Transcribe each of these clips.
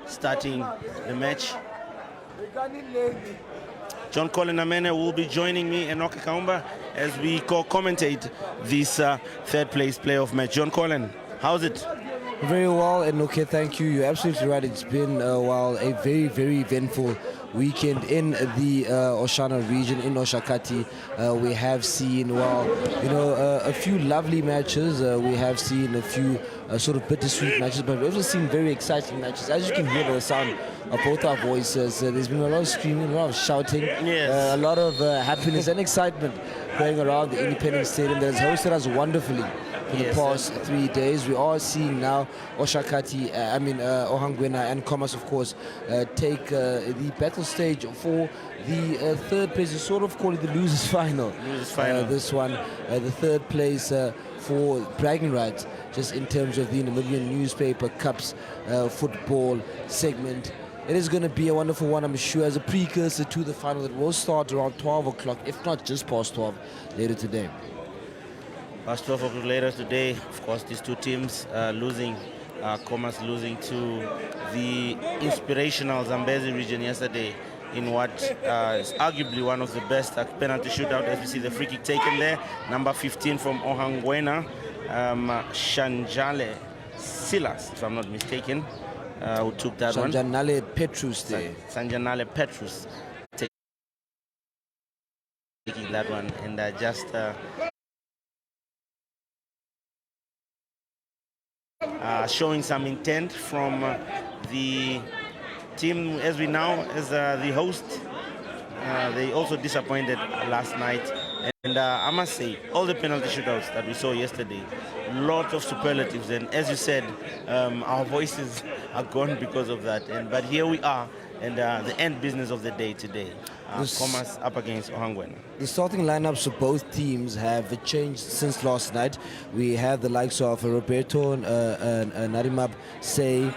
Starting the match. John Colin Amene will be joining me and Enoch Kaumba as we co-commentate this third place playoff match. John Colin, how's it? Very well, and okay, thank you. You're absolutely right. It's been a very, very eventful weekend in the Oshana region, in Oshakati. We have seen, a few lovely matches. We have seen a few sort of bittersweet matches, but we've also seen very exciting matches. As you can hear by the sound of both our voices, there's been a lot of screaming, a lot of shouting, Yes. a lot of happiness and excitement going around the Independence Stadium that has hosted us wonderfully for the past 3 days. We are seeing now Ohangwena and Khomas, of course, take the battle stage for the third place. You sort of call it the losers final. This one, the third place for bragging rights, just in terms of the Namibian Newspaper Cup's football segment. It is going to be a wonderful one, I'm sure, as a precursor to the final that will start around 12 o'clock, if not just past 12 later today. Past 12 o'clock later today, of course, these two teams losing. Khomas losing to the inspirational Zambezi region yesterday in what is arguably one of the best penalty shootout, as we see the free kick taken there. Number 15 from Ohangwena, Shanjale Silas, if I'm not mistaken, who took that one. Sanjanale Petrus there. Sanjanale Petrus taking that one, and showing some intent from the team as we now as the host. They also disappointed last night, and I must say all the penalty shootouts that we saw yesterday, lots of superlatives, and as you said, our voices are gone because of that. But here we are, and the end business of the day today. Khomas up against Ohangwena. The starting lineups of both teams have changed since last night. We have the likes of Roberto Narimab, Say,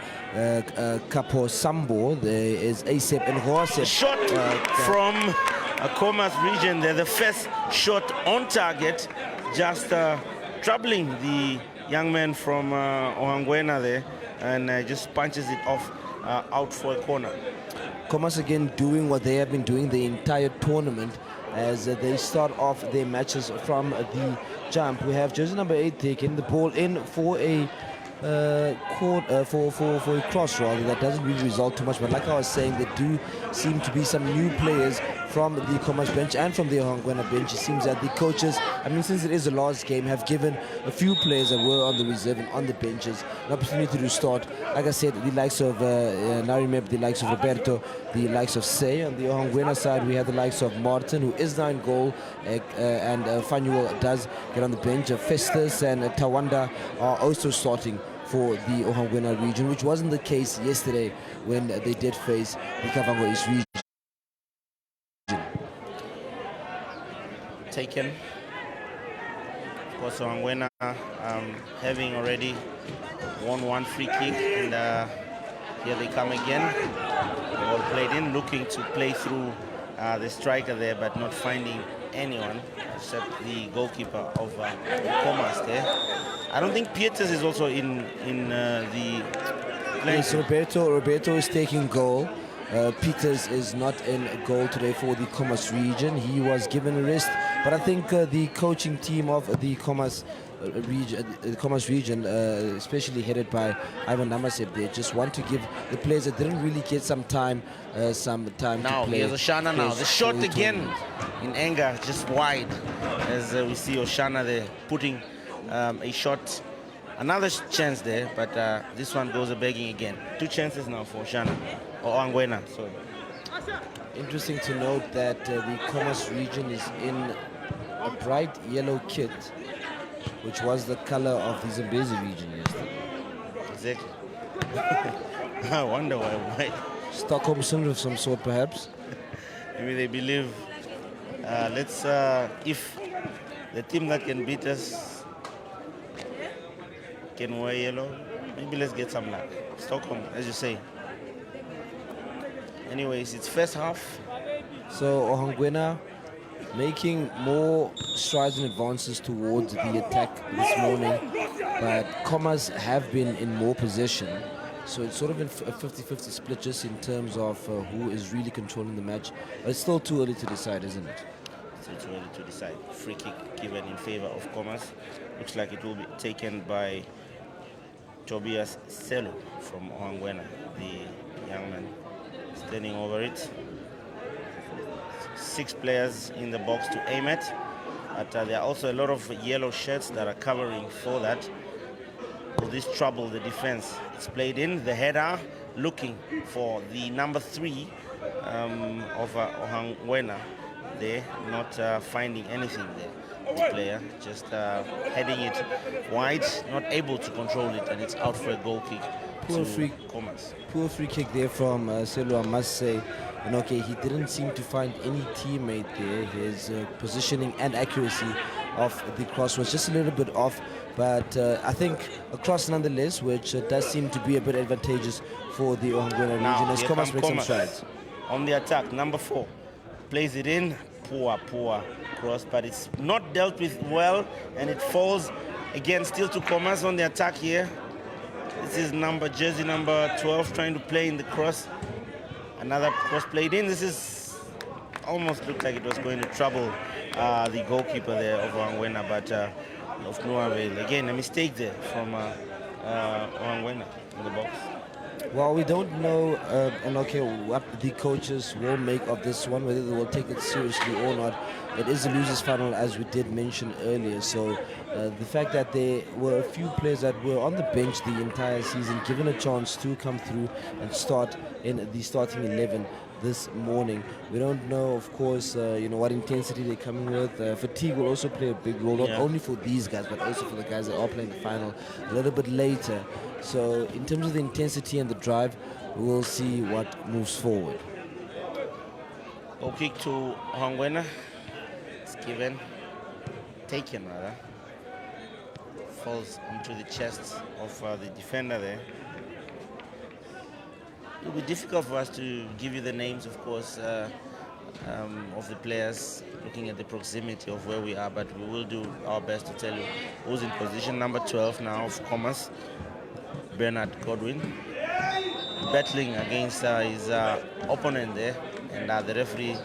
Kapo Sambo. There is Asep and Hoasep. Shot from Khomas region there, the first shot on target, just troubling the young man from Ohangwena there, and just punches it off out for a corner. Khomas again doing what they have been doing the entire tournament as they start off their matches from the jump. We have jersey number 8 taking the ball in for a for a cross rather. That doesn't really result too much, but like I was saying, there do seem to be some new players from the Khomas bench and from the Ohangwena bench. It seems that the coaches, since it is the last game, have given a few players that were on the reserve and on the benches an opportunity to start. Like I said, the likes of Narimeb, the likes of Roberto, the likes of Say. On the Ohangwena side, we have the likes of Martin, who is now in goal, and Fanuel does get on the bench. Festus and Tawanda are also starting for the Ohangwena region, which wasn't the case yesterday when they did face the Kavango East region. Taken. Of course, Ohangwena having already won one free kick, and here they come again. Ball played in, looking to play through the striker there, but not finding anyone except the goalkeeper of Khomas there. I don't think Pieters is also in the play. Yes, Roberto is taking goal. Peters is not in goal today for the Khomas region. He was given a rest, but I think the coaching team of the Khomas region, especially headed by Ivan Namasep, they just want to give the players that didn't really get some time Now, to play. here's Oshana now. The shot again in anger, just wide, as we see Oshana there putting a shot. Another chance there, but this one goes begging again. 2 chances now for Oshana, or Ohangwena, sorry. Interesting to note that the Khomas region is in a bright yellow kit, which was the color of the Zambezi region yesterday. Exactly. I wonder why. Stockholm syndrome of some sort, perhaps. Maybe they believe, if the team that can beat us can wear yellow, maybe let's get some luck. Stockholm, as you say. Anyways, it's first half. So Ohangwena making more strides and advances towards the attack this morning, but Khomas have been in more possession. So it's sort of a 50-50 split just in terms of who is really controlling the match. But it's still too early to decide, isn't it? Still too early to decide. Free kick given in favor of Khomas. Looks like it will be taken by Tobias Selu from Ohangwena, the young man standing over it. 6 players in the box to aim at, but there are also a lot of yellow shirts that are covering for that. Will this trouble the defense? It's played in, the header looking for the number 3 of Ohangwena there, not finding anything there. The player just heading it wide, not able to control it, and it's out for a goal kick. Poor free kick there from Selu, I must say. And okay, he didn't seem to find any teammate there. His positioning and accuracy of the cross was just a little bit off, but I think a cross nonetheless, which does seem to be a bit advantageous for the Ohangwena region as Khomas makes some strides. On the attack, number 4 plays it in. Poor cross, but it's not dealt with well, and it falls again still to Khomas on the attack here. This is jersey number 12 trying to play in the cross. Another cross played in. This is almost looked like it was going to trouble the goalkeeper there of Ohangwena, but of no avail. Again, a mistake there from Ohangwena in the box. Well, we don't know, and okay, what the coaches will make of this one, whether they will take it seriously or not. It is a losers' final, as we did mention earlier. So the fact that there were a few players that were on the bench the entire season, given a chance to come through and start in the starting 11 this morning. We don't know, of course, what intensity they're coming with. Fatigue will also play a big role, not only for these guys, but also for the guys that are playing the final a little bit later. So in terms of the intensity and the drive, we'll see what moves forward. Goal kick to Ohangwena. It's taken rather. Falls onto the chest of the defender there. It will be difficult for us to give you the names, of course, of the players, looking at the proximity of where we are, but we will do our best to tell you who's in position. Number 12 now of Khomas, Bernard Godwin, battling against his opponent there, and the referee,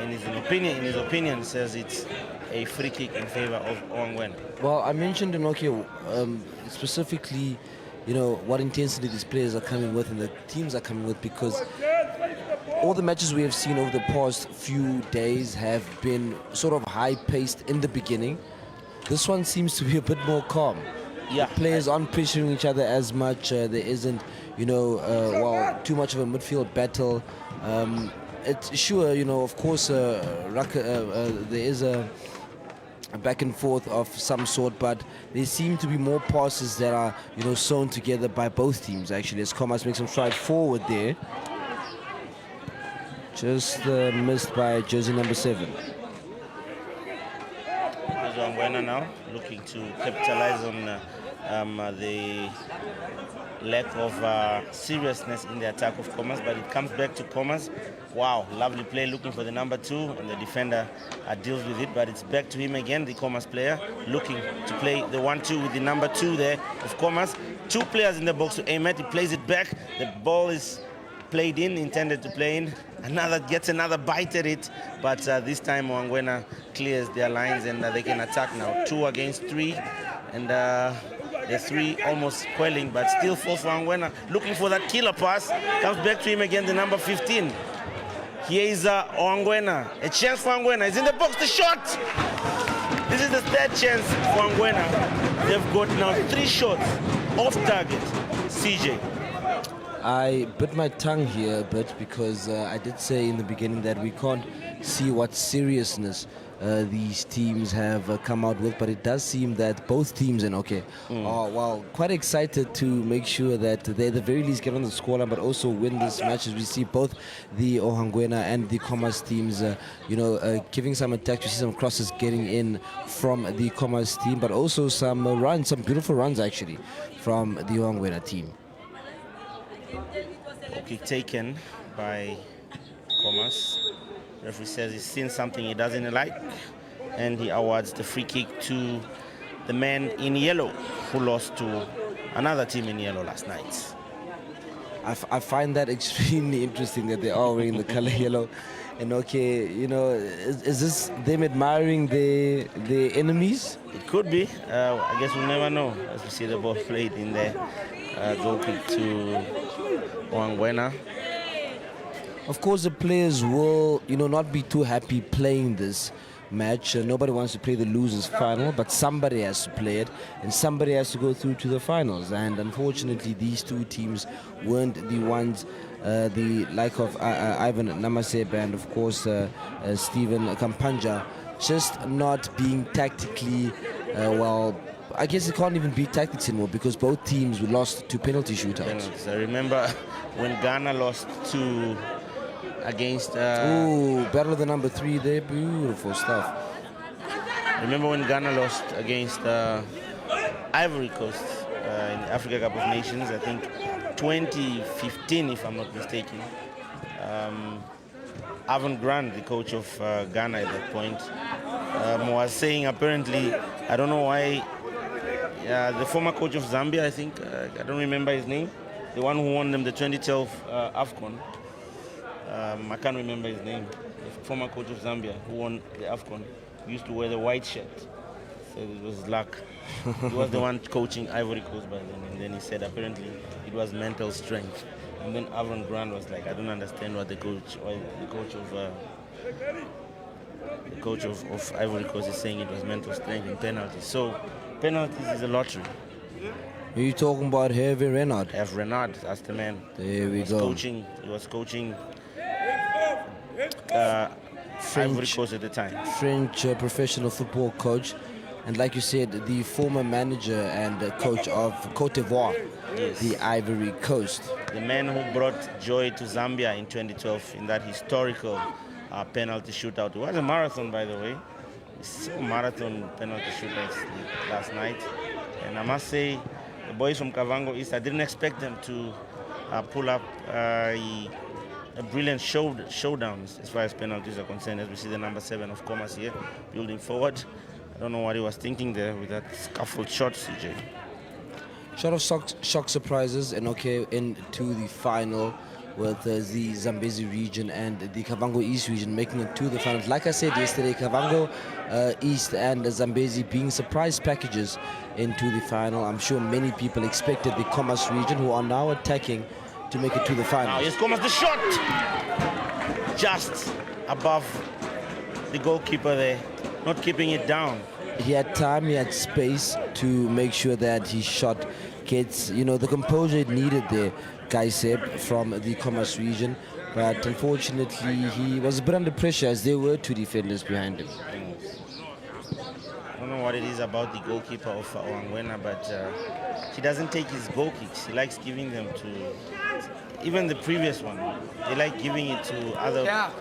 in his opinion, says it's a free kick in favor of Ohangwena. Well, I mentioned Enoki specifically, what intensity these players are coming with and the teams are coming with, because all the matches we have seen over the past few days have been sort of high-paced in the beginning. This one seems to be a bit more calm. Yeah, the players aren't pressuring each other as much. There isn't, too much of a midfield battle. It's sure, of course, there is a back and forth of some sort, but there seem to be more passes that are, sewn together by both teams, actually, as Khomas makes some stride forward there. Just missed by jersey number 7. Ohangwena now looking to capitalize on the lack of seriousness in the attack of Khomas, but it comes back to Khomas. Wow, lovely play looking for the number 2, and the defender deals with it, but it's back to him again, the Khomas player, looking to play the 1-2 with the number 2 there of Khomas. 2 players in the box to aim at. He plays it back. The ball is played in, intended to play in. Gets another bite at it, but this time Ohangwena clears their lines and they can attack now. 2 against 3, and the 3 almost quelling, but still falls for Ohangwena. Looking for that killer pass. Comes back to him again, the number 15. Here is Ohangwena. A chance for Ohangwena. He's in the box, the shot! This is the 3rd chance for Ohangwena. They've got now 3 shots off target. CJ. I bit my tongue here a bit because I did say in the beginning that we can't see what seriousness these teams have come out with, but it does seem that both teams are quite excited to make sure that they at the very least get on the scoreline, but also win this match. As we see both the Ohangwena and the Khomas teams, giving some attacks. We see some crosses getting in from the Khomas team, but also some runs, some beautiful runs actually from the Ohangwena team. Kick taken by Khomas. Referee says he's seen something he doesn't like, and he awards the free kick to the man in yellow who lost to another team in yellow last night. I find that extremely interesting that they are wearing the color yellow. And okay, is this them admiring their enemies? It could be. I guess we'll never know as we see the ball played in there. Goal kick to Ohangwena. Of course, the players will, not be too happy playing this match. Nobody wants to play the losers final, but somebody has to play it, and somebody has to go through to the finals. And unfortunately, these two teams weren't the ones. The like of Ivan Namasebe and of course Stephen Kampanja, just not being tactically well. I guess it can't even be tactics anymore because both teams lost to penalty shootouts. I remember when Ghana lost to against. Battle of the number 3 there, beautiful stuff. Remember when Ghana lost against Ivory Coast in the Africa Cup of Nations? I think 2015, if I'm not mistaken. Avon Grant, the coach of Ghana at that point, was saying apparently, I don't know why, the former coach of Zambia, I think, I don't remember his name, the one who won them the 2012 AFCON. I can't remember his name. The former coach of Zambia who won the AFCON used to wear the white shirt. So it was luck. He was the one coaching Ivory Coast by then, and then he said apparently it was mental strength. And then Avon Grant was like, I don't understand what the coach of Ivory Coast is saying. It was mental strength in penalties. So penalties is a lottery. Are you talking about Hervé Renard? Hervé Renard, that's the man. There we go. He was coaching Ivory Coast at the time. French professional football coach. And like you said, the former manager and coach of Cote d'Ivoire, yes, the Ivory Coast. The man who brought joy to Zambia in 2012 in that historical penalty shootout. It was a marathon, by the way. We saw marathon penalty shootouts last night. And I must say, the boys from Kavango East, I didn't expect them to pull up a brilliant showdown as far as penalties are concerned, as we see the number 7 of Khomas here building forward. I don't know what he was thinking there with that scuffled shot, CJ. Shot of shock surprises and okay into the final with the Zambezi region and the Kavango East region making it to the finals. Like I said yesterday, Kavango East and Zambezi being surprise packages into the final. I'm sure many people expected the Khomas region, who are now attacking, to make it to the final. Now here's Khomas, the shot! Just above the goalkeeper there, not keeping it down. He had time, he had space to make sure that his shot gets, the composure it needed there, Kaiseb from the Khomas region. But unfortunately, he was a bit under pressure as there were two defenders behind him. I don't know what it is about the goalkeeper of Ohangwena, but he doesn't take his goal kicks. He likes giving them to, even the previous one, they like giving it to other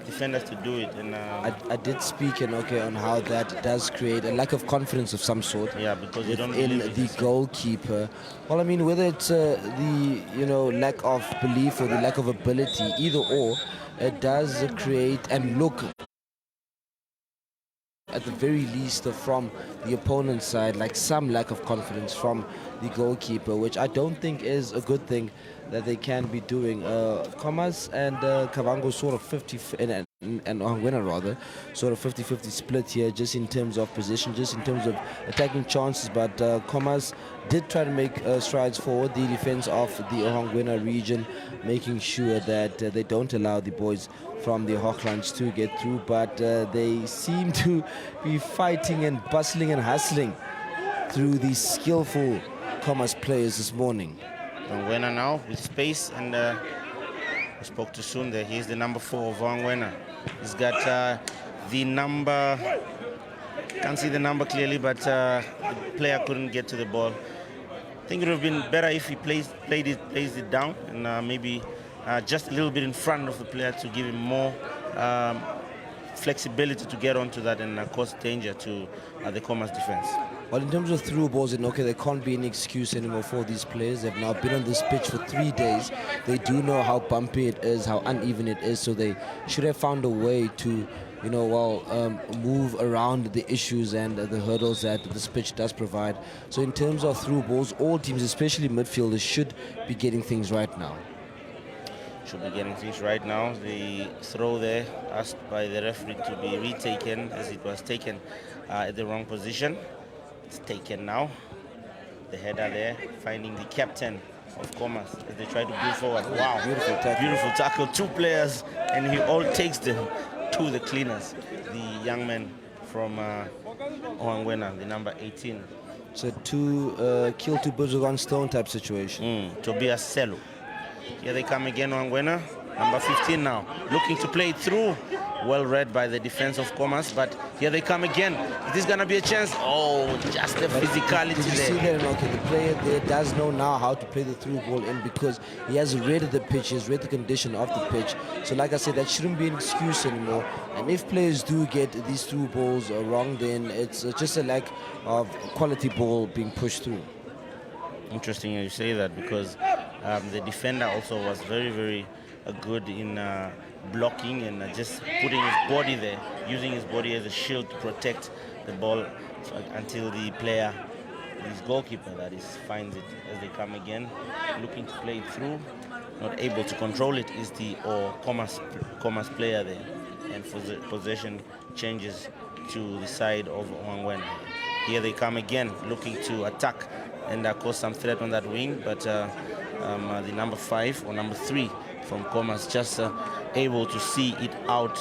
defenders to do it. And I did speak on how that does create a lack of confidence of some sort. Yeah, because you don't in the goalkeeper. Well, I mean, whether it's the lack of belief or the lack of ability, either or, it does create and look, at the very least, from the opponent's side, like some lack of confidence from the goalkeeper, which I don't think is a good thing that they can be doing. Khomas and Kavango sort of 50 and Ohangwena rather sort of 50-50 split here, just in terms of position, just in terms of attacking chances. But Khomas did try to make strides forward, the defense of the Ohangwena region, making sure that they don't allow the boys from the Hochlands to get through. But they seem to be fighting and bustling and hustling through these skillful Khomas players this morning. Ohangwena now with space, and we spoke too soon there. He's the number 4 of Ohangwena. He's got the number, can't see the number clearly, but the player couldn't get to the ball. I think it would have been better if he plays it down and maybe just a little bit in front of the player to give him more flexibility to get onto that and cause danger to the Khomas defense. Well, in terms of through balls, there can't be any excuse anymore for these players. They've now been on this pitch for 3 days. They do know how bumpy it is, how uneven it is, so they should have found a way to, move around the issues and the hurdles that this pitch does provide. So in terms of through balls, all teams, especially midfielders, should be getting things right now. should be getting things right now. The throw there asked by the referee to be retaken as it was taken at the wrong position. It's taken now. The header there, finding the captain of Khomas as they try to move forward. Wow, Beautiful tackle. beautiful tackle. Two players, and he all takes them to the cleaners. The young man from Ohangwena, the number 18. It's a kill two birds with one stone type situation. Tobias Selu. Here they come again, Ohangwena, number 15 now, looking to play it through. Well read by the defense of Khomas, but here they come again. Is this gonna be a chance? Oh, just the physicality Did you there. see that? Okay, the player there does know now how to play the through ball in because he has read the pitch, he has read the condition of the pitch. So like I said, that shouldn't be an excuse anymore. And if players do get these through balls wrong, then it's just a lack of quality ball being pushed through. Interesting you say that because the defender also was very, very good in blocking and just putting his body there, using his body as a shield to protect the ball until the player, his goalkeeper that is, finds it as they come again, looking to play it through, not able to control it is the Khomas player there, and for the possession changes to the side of Ohangwena. Here they come again, looking to attack and cause some threat on that wing, but the number 5 or number 3 from Khomas just able to see it out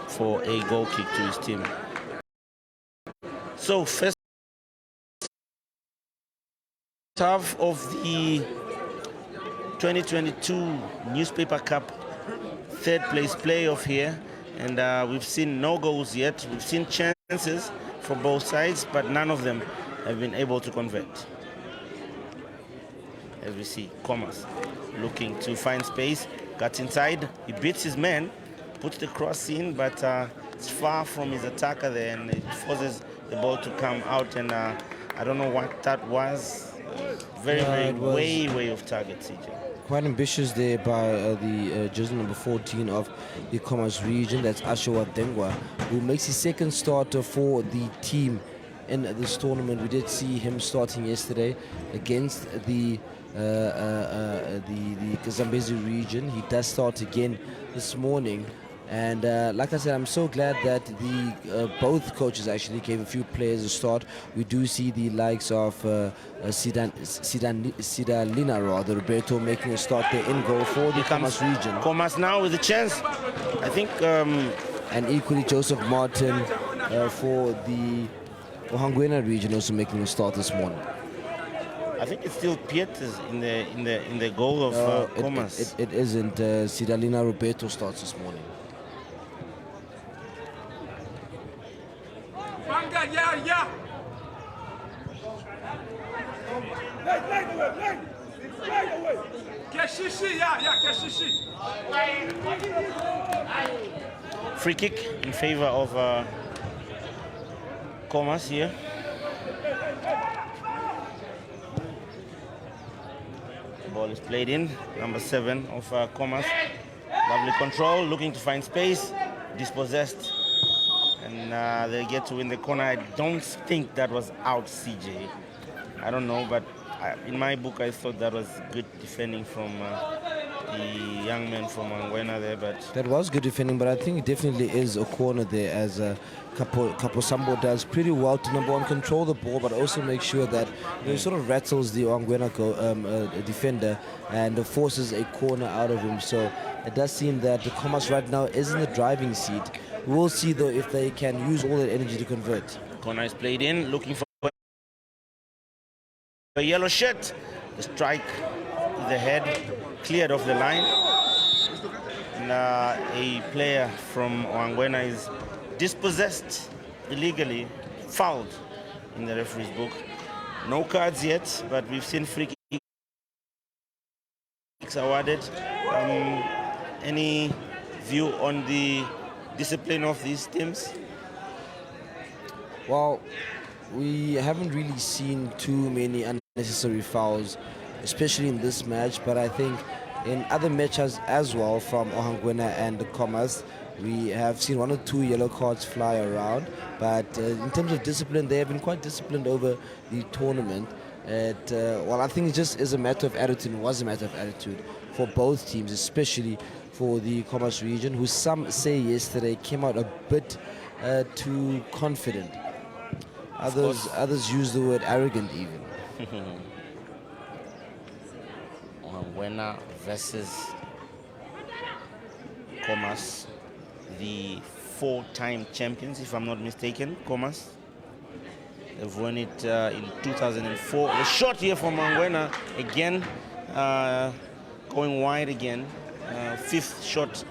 for a goal kick to his team. So first half of the 2022 Newspaper Cup third place playoff here, and we've seen no goals yet. We've seen chances for both sides, but none of them have been able to convert. As we see, Khomas looking to find space, got inside, he beats his man, puts the cross in, but it's far from his attacker there, and it forces the ball to come out, and I don't know what that was. Very, way off target, CJ. Quite ambitious there by the jersey number 14 of the Khomas region, that's Ashawa Dengwa, who makes his second start for the team in this tournament. We did see him starting yesterday against the Zambezi region. He does start again this morning, and like I said, I'm so glad that the both coaches actually gave a few players a start. We do see the likes of Sidalina rather, Roberto, making a start there in goal for the Khomas region. Khomas now with a chance, I think. And equally Joseph Martin for the Ohangwena region also making a start this morning. I think it's still Pieters in the goal of Khomas. It isn't. Sidalina Roberto starts this morning. Free kick in favor of Khomas here. The ball is played in. Number 7 of Khomas. Lovely control, looking to find space. Dispossessed. And they get to win the corner. I don't think that was out, CJ. I don't know, but in my book I thought that was good defending from the young man from Ohangwena there, but that was good defending, but I think it definitely is a corner there, as Kaposambo does pretty well to, number one, control the ball, but also make sure that he sort of rattles the Ohangwena defender and forces a corner out of him. So it does seem that the Khomas right now is in the driving seat. We'll see though if they can use all that energy to convert. Corner is played in, looking for a yellow shirt. The strike to the head, cleared off the line. And a player from Ohangwena is dispossessed illegally, fouled in the referee's book. No cards yet, but we've seen free kicks awarded. Any view on the discipline of these teams? Well, we haven't really seen too many unnecessary fouls, especially in this match, but I think in other matches as well from Ohangwena and the Khomas, we have seen 1 or 2 yellow cards fly around, but in terms of discipline, they have been quite disciplined over the tournament. Well, I think it just is a matter of attitude, was a matter of attitude for for both teams, especially for the Khomas region, who some say yesterday came out a bit too confident. Others use the word arrogant even. Ohangwena versus Khomas, the 4-time champions, if I'm not mistaken. Khomas, they've won it in 2004. A short year from Ohangwena again, going wide again. Fifth shot.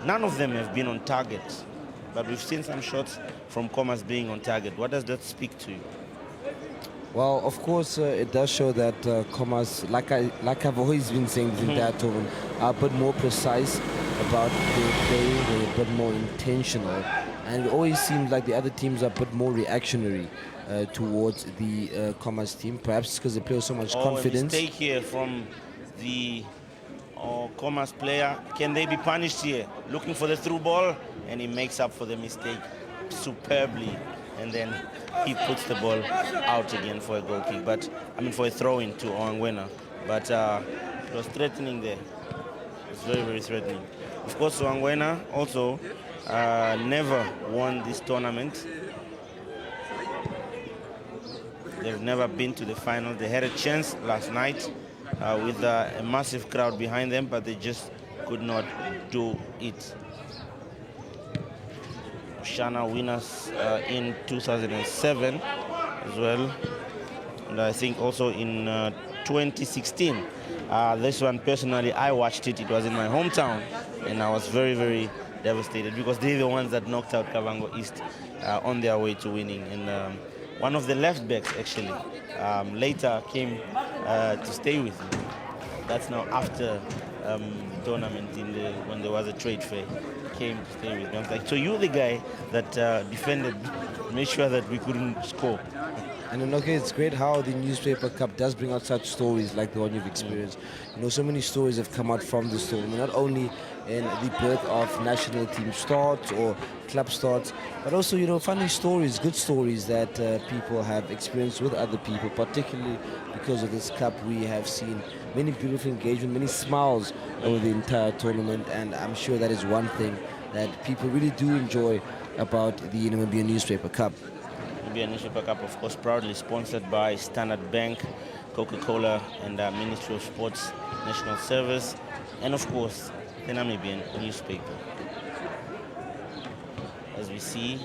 None of them have been on target, but we've seen some shots from Khomas being on target. What does that speak to you? Well, of course, it does show that Khomas, like I've always been saying this entire tournament, are a bit more precise about their play. They're a bit more intentional, and it always seems like the other teams are a bit more reactionary towards the Khomas team. Perhaps because they play with so much confidence. A mistake here from the Khomas player. Can they be punished here? Looking for the through ball, and he makes up for the mistake superbly, and then he puts the ball out again for a goal kick. But I mean, for a throw in to Ohangwena. But it was threatening there. It was very, very threatening. Of course, Ohangwena also never won this tournament. They've never been to the final. They had a chance last night with a massive crowd behind them, but they just could not do it. Shana winners in 2007 as well, and I think also in 2016. This one personally, I watched it. It was in my hometown, and I was very, very devastated because they're the ones that knocked out Kavango East on their way to winning. And one of the left backs actually later came to stay with me. That's now after the tournament when there was a trade fair. Came to stay with me. I was like, so you're the guy that defended, made sure that we couldn't score. And then, okay, it's great how the Newspaper Cup does bring out such stories like the one you've experienced. You know, so many stories have come out from this tournament, not only in the birth of national team starts or club starts, but also, you know, funny stories, good stories that people have experienced with other people. Particularly because of this cup, we have seen many beautiful engagement, many smiles over the entire tournament, and I'm sure that is one thing that people really do enjoy about the Namibian Newspaper Cup. Namibian Newspaper Cup, of course, proudly sponsored by Standard Bank, Coca-Cola, and Ministry of Sports National Service, and of course, the Namibian Newspaper. As we see,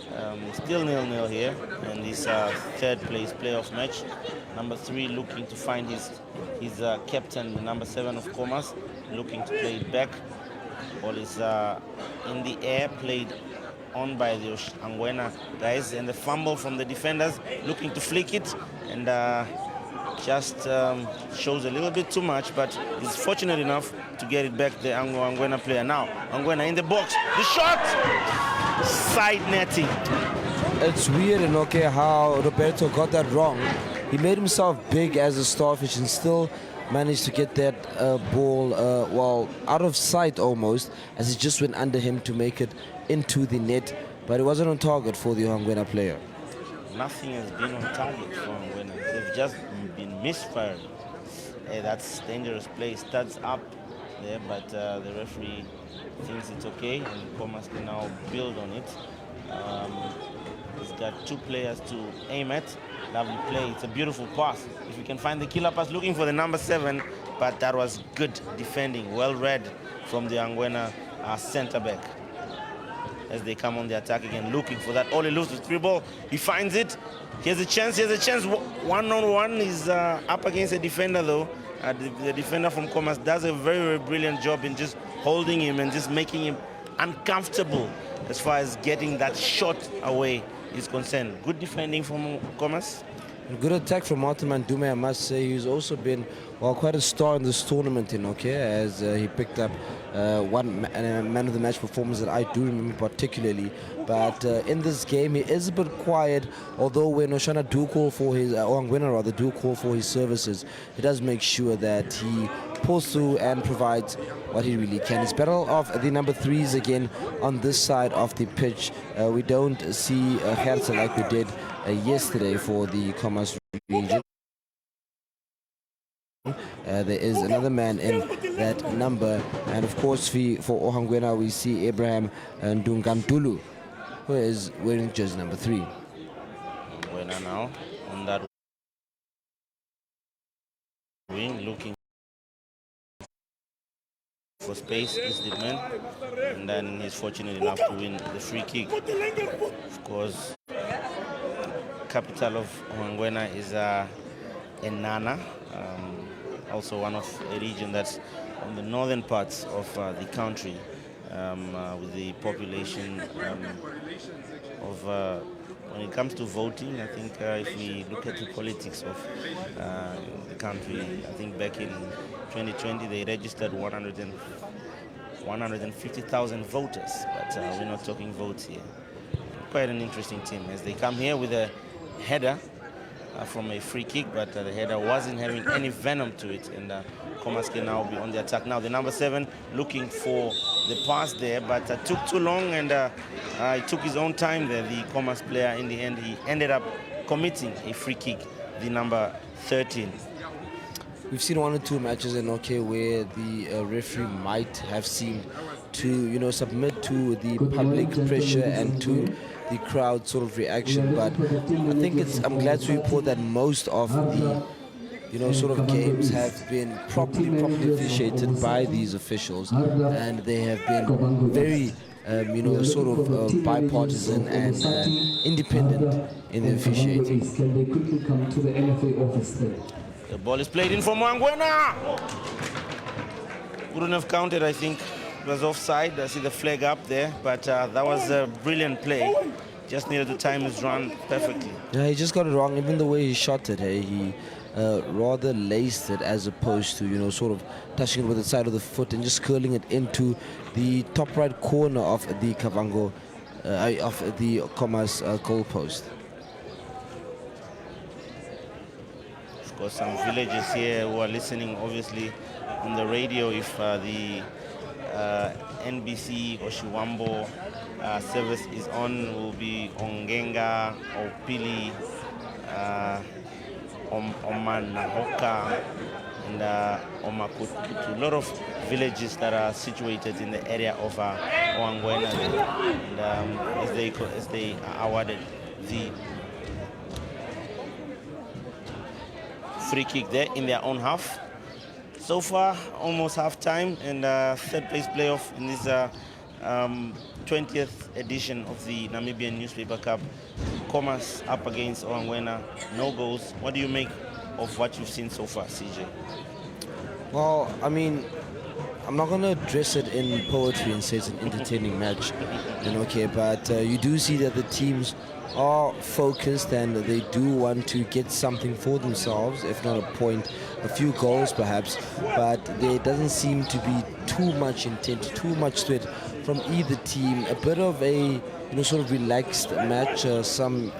still 0-0 here in this third place playoff match. Number 3 looking to find his captain, the number 7 of Khomas, looking to play it back. Ball is in the air, played on by the Ohangwena guys, and the fumble from the defenders, looking to flick it, and just shows a little bit too much, but he's fortunate enough to get it back, the Ohangwena player. Now, Ohangwena in the box, the shot! Side netting. It's weird, and okay, how Roberto got that wrong. He made himself big as a starfish and still managed to get that ball, well, out of sight almost, as it just went under him to make it into the net, but it wasn't on target for the Ohangwena player. Nothing has been on target for Ohangwena. They've just been misfired. Hey, that's dangerous play. Starts up there, but the referee thinks it's okay, and Khomas can now build on it. He's got 2 players to aim at. Lovely play. It's a beautiful pass. If you can find the killer pass, looking for the number 7, but that was good defending, well read from the Ohangwena center back. As they come on the attack again, looking for that. All he loses with 3 ball. He finds it. He has a chance. He has a chance. 1-on-1. He's up against a defender though. The defender from Khomas does a very, very brilliant job in just holding him and just making him uncomfortable as far as getting that shot away is concerned. Good defending from Khomas. Good attack from Martin Mandume, I must say. He's also been, well, quite a star in this tournament, as he picked up one man of the match performance that I do remember particularly. But in this game, he is a bit quiet, although when Oshana do call for his, Ohangwena rather, do call for his services, he does make sure that he pulls through and provides what he really can. It's battle of the number 3s again on this side of the pitch. We don't see Hertha like we did yesterday for the Khomas region. There is another man in that number, and of course for Ohangwena we see Abraham Ndungantulu, who is wearing jersey number 3. Ohangwena now on that wing, looking for space, is the man, and then he's fortunate enough to win the free kick. Of course, capital of Ohangwena is Enana, also one of a region that's on the northern parts of the country, with the population of when it comes to voting. I think if we look at the politics of the country, I think back in 2020 they registered 150,000 voters, but we're not talking votes here. Quite an interesting team as they come here with a header from a free kick, but the header wasn't having any venom to it, and Khomas can now be on the attack. Now the number 7 looking for the pass there, but took too long, and he took his own time there, the Khomas player. In the end, he ended up committing a free kick, the number 13. We've seen 1 or 2 matches in OK where the referee might have seemed to, submit to the public pressure and to the crowd sort of reaction. But I think I'm glad to report that most of the, sort of games have been properly officiated by these officials, and they have been very, sort of bipartisan and independent in the officiating. The ball is played in from Ohangwena. Wouldn't have counted, I think. It was offside. I see the flag up there, but that was a brilliant play. Just needed to time his run perfectly. Yeah, he just got it wrong. Even the way he shot it, hey, he rather laced it as opposed to, sort of touching it with the side of the foot and just curling it into the top right corner of the Kavango, of the Khomas goal post. Of course, some villagers here who are listening, obviously, on the radio. If the NBC Oshiwambo service is on, will be Ongenga, Opili, Omanahoka, and Omakutu. A lot of villages that are situated in the area of Ohangwena, and as they are awarded the free kick there in their own half. So far, almost half time, and third place playoff in this 20th edition of the Namibian Newspaper Cup. Khomas up against Ohangwena, no goals. What do you make of what you've seen so far, CJ? Well, I mean, I'm not going to address it in poetry and say it's an entertaining match, but you do see that the teams are focused and they do want to get something for themselves, if not a point, a few goals perhaps, but there doesn't seem to be too much intent, too much threat from either team. A bit of a sort of relaxed match. Some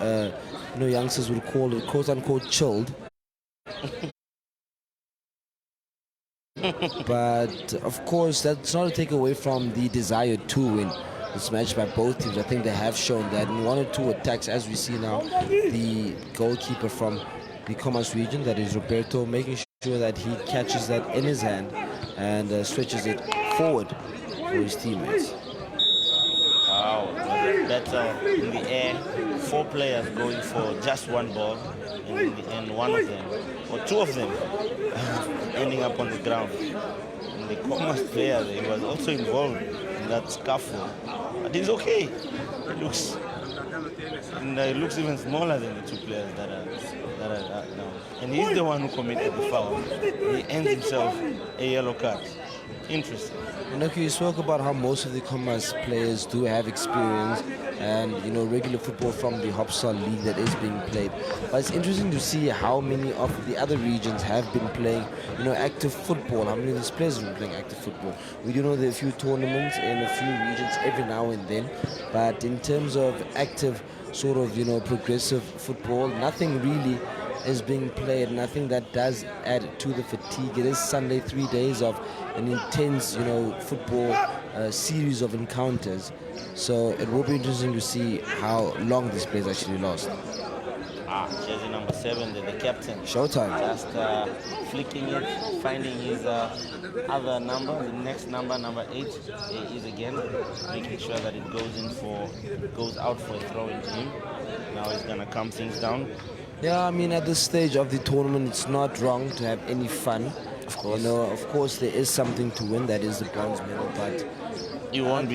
youngsters would call it quote unquote chilled. But of course that's not a take away from the desire to win this match by both teams. I think they have shown that in 1 or 2 attacks, as we see now, the goalkeeper from the Khomas region, that is Roberto, making sure that he catches that in his hand and stretches it forward for his teammates. Wow, battle in the air, 4 players going for just one ball, and in the end, one of them, or 2 of them, ending up on the ground. And the Khomas player, he was also involved in that scuffle. But he's okay. It looks even smaller than the 2 players that are now. And he's the one who committed the foul. He ends himself a yellow card. Interesting. You spoke about how most of the Khomas players do have experience and regular football from the Hopsal League that is being played. But it's interesting to see how many of the other regions have been playing active football. How many of these players have been playing active football? We do know there are a few tournaments in a few regions every now and then, but in terms of active sort of progressive football, nothing really is being played, and I think that does add to the fatigue. It is Sunday, 3 days of an intense, football series of encounters. So it will be interesting to see how long this plays actually last. Jersey number 7, the captain. Showtime. Just flicking it, finding his other number, the next number, number 8. There he is again, making sure that it goes out for a throw into him. Now he's gonna calm things down. Yeah, I mean, at this stage of the tournament, it's not wrong to have any fun. Of course. You know, of course, there is something to win. That is the bronze medal, but you won't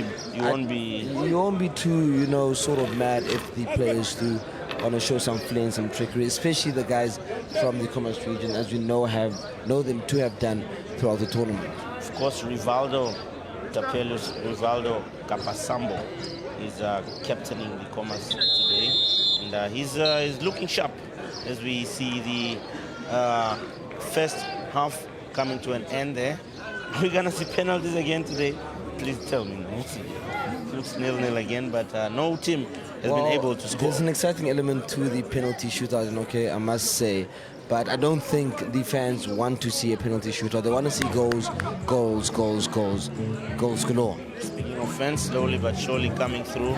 be too, you know, sort of mad if the players do want to show some flair and some trickery, especially the guys from the Khomas region, as we know them to have done throughout the tournament. Of course, Rivaldo Kapasambo is captaining the Khomas today, and he's looking sharp as we see the first half coming to an end there. We're gonna see penalties again today. Please tell me, no? It looks 0-0 again, but no team has been able to score. There's an exciting element to the penalty shootout, okay, I must say. But I don't think the fans want to see a penalty shootout. They want to see goals galore. Speaking of fans, slowly but surely coming through.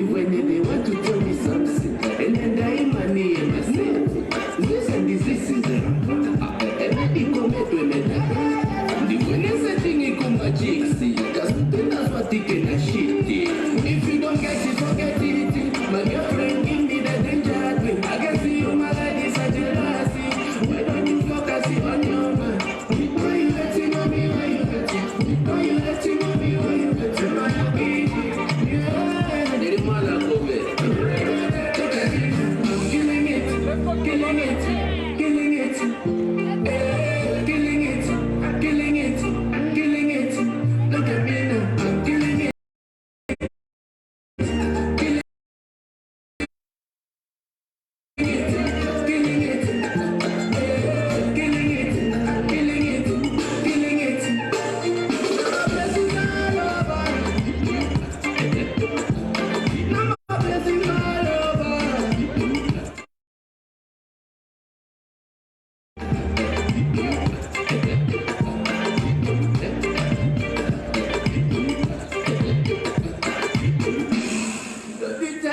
When they want to tell me something, and then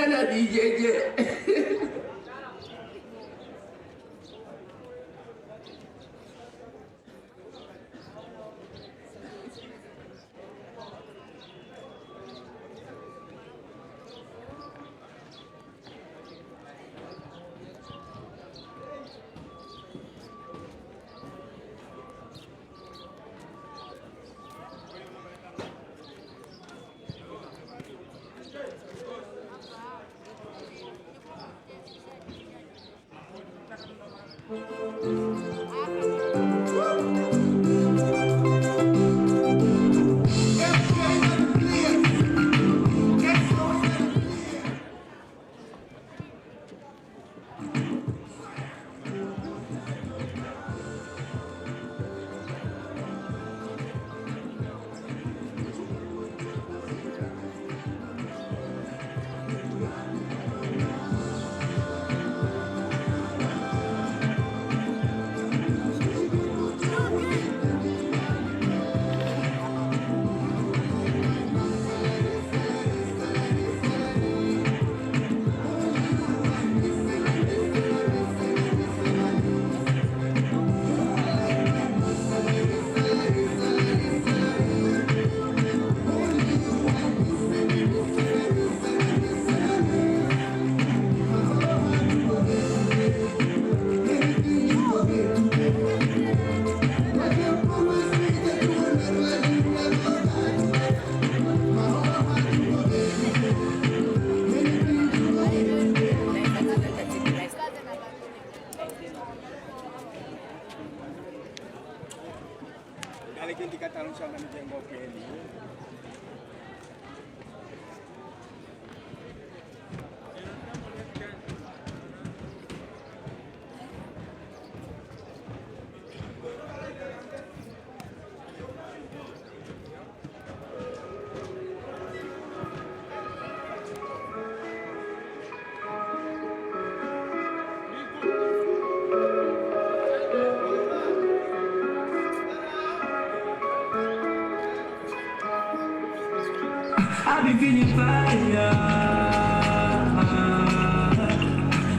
Ghana DJ. I be feeling fire.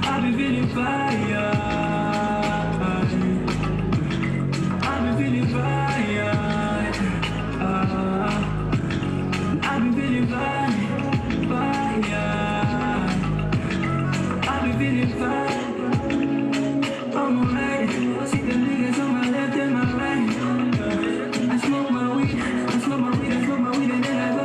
I be feeling fire. I be feeling fire. I be feeling fire. I be feeling fire. I'm alright. See the niggas on my left and my right. I smoke my weed. I smoke my weed. I smoke my weed and then I go.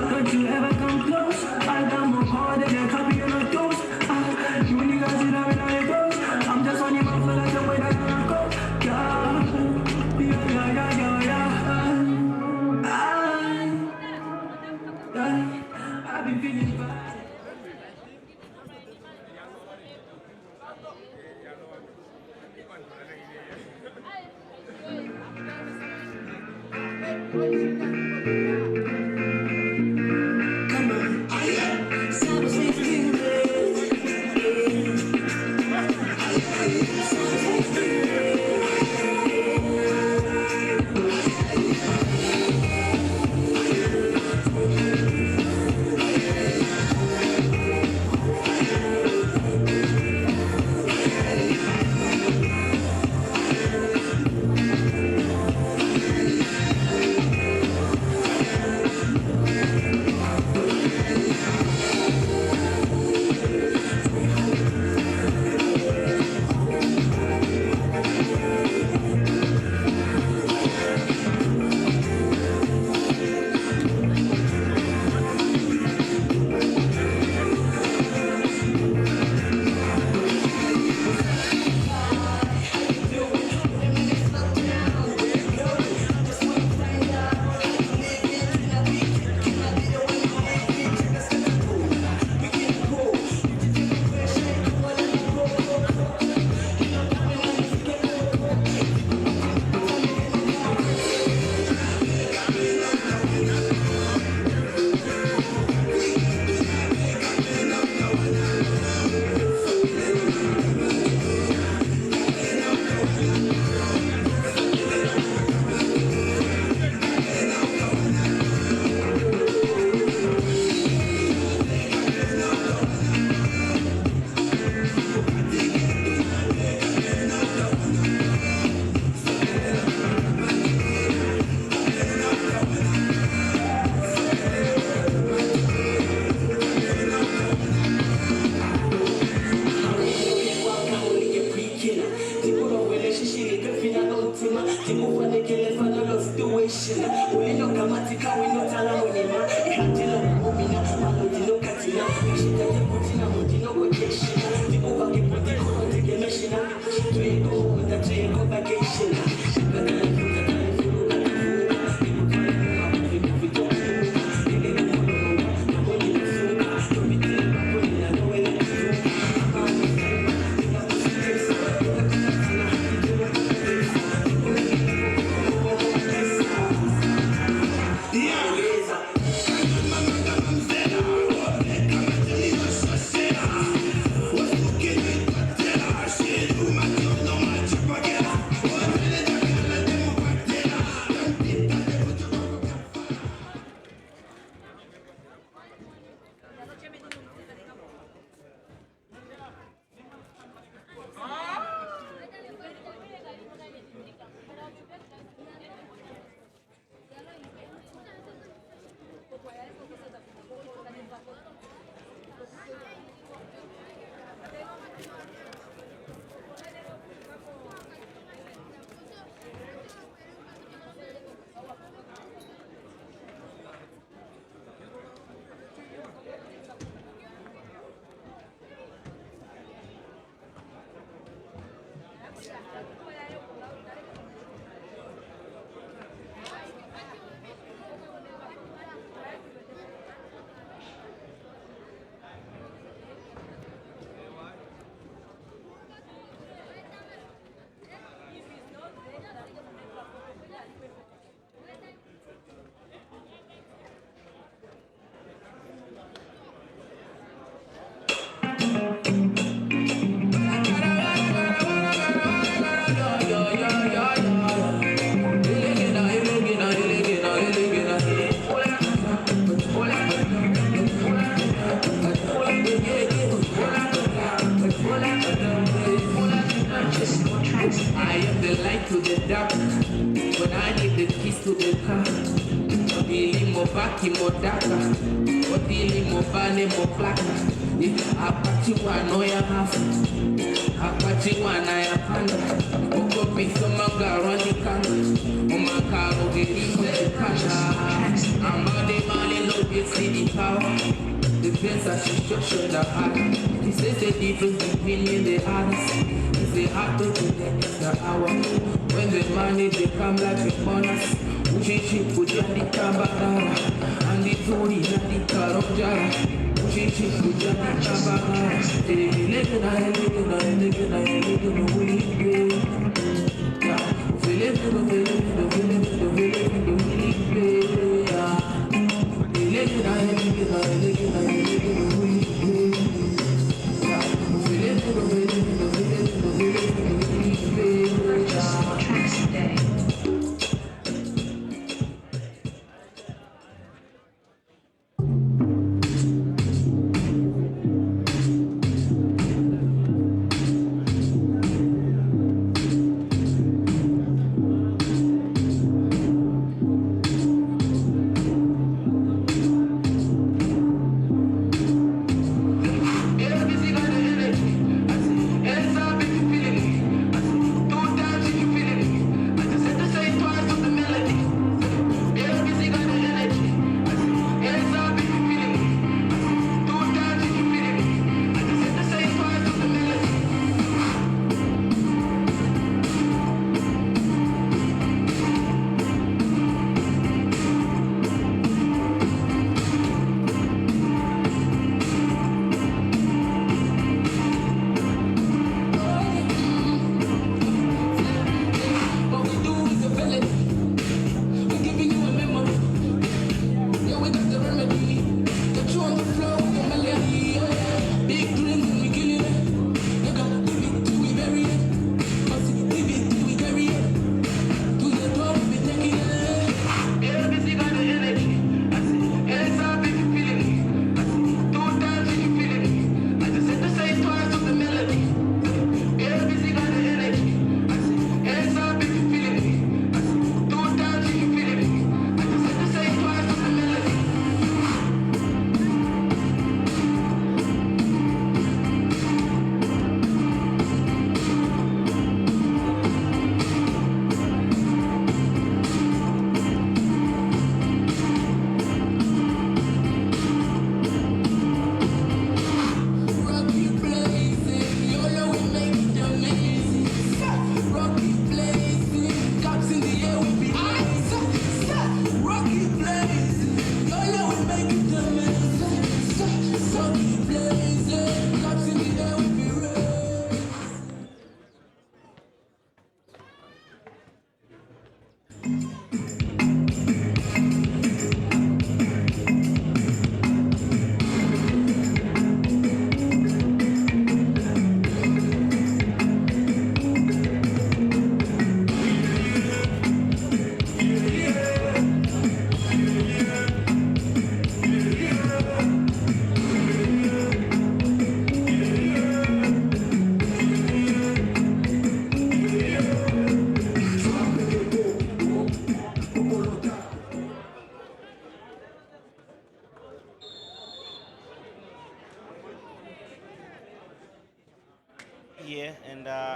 Don't you ever come close? I got more power than a copy of a dose. You when you guys see that when I goes, I'm just on your mouth for like the way that I go. I've been feeling bad. tikufanekele fanolo situation ulino kamatika wino tala mwenima ihatilo kumumina malodino katina kashita teputina mudino kotation tikuvaki putiko tegemeshina tuiko unda tuiko vacation I am the light to the dark. When I need the keys to the car. Dealing more backy, more darker. Or dealing more bane, more blacker. Apati one ya half. Apati one I apanda. Oko piso manga roni kanga. Omakaro giri kote kanga. Amade mali no get city power. The fence I should show the heart. He says the difference between me and the others. They have to do the extra hour. When the money they come like a bonus. Uchichi kujani kabagara. And the turi nadi karojara. Uchichi kujani kabagara. Elegana.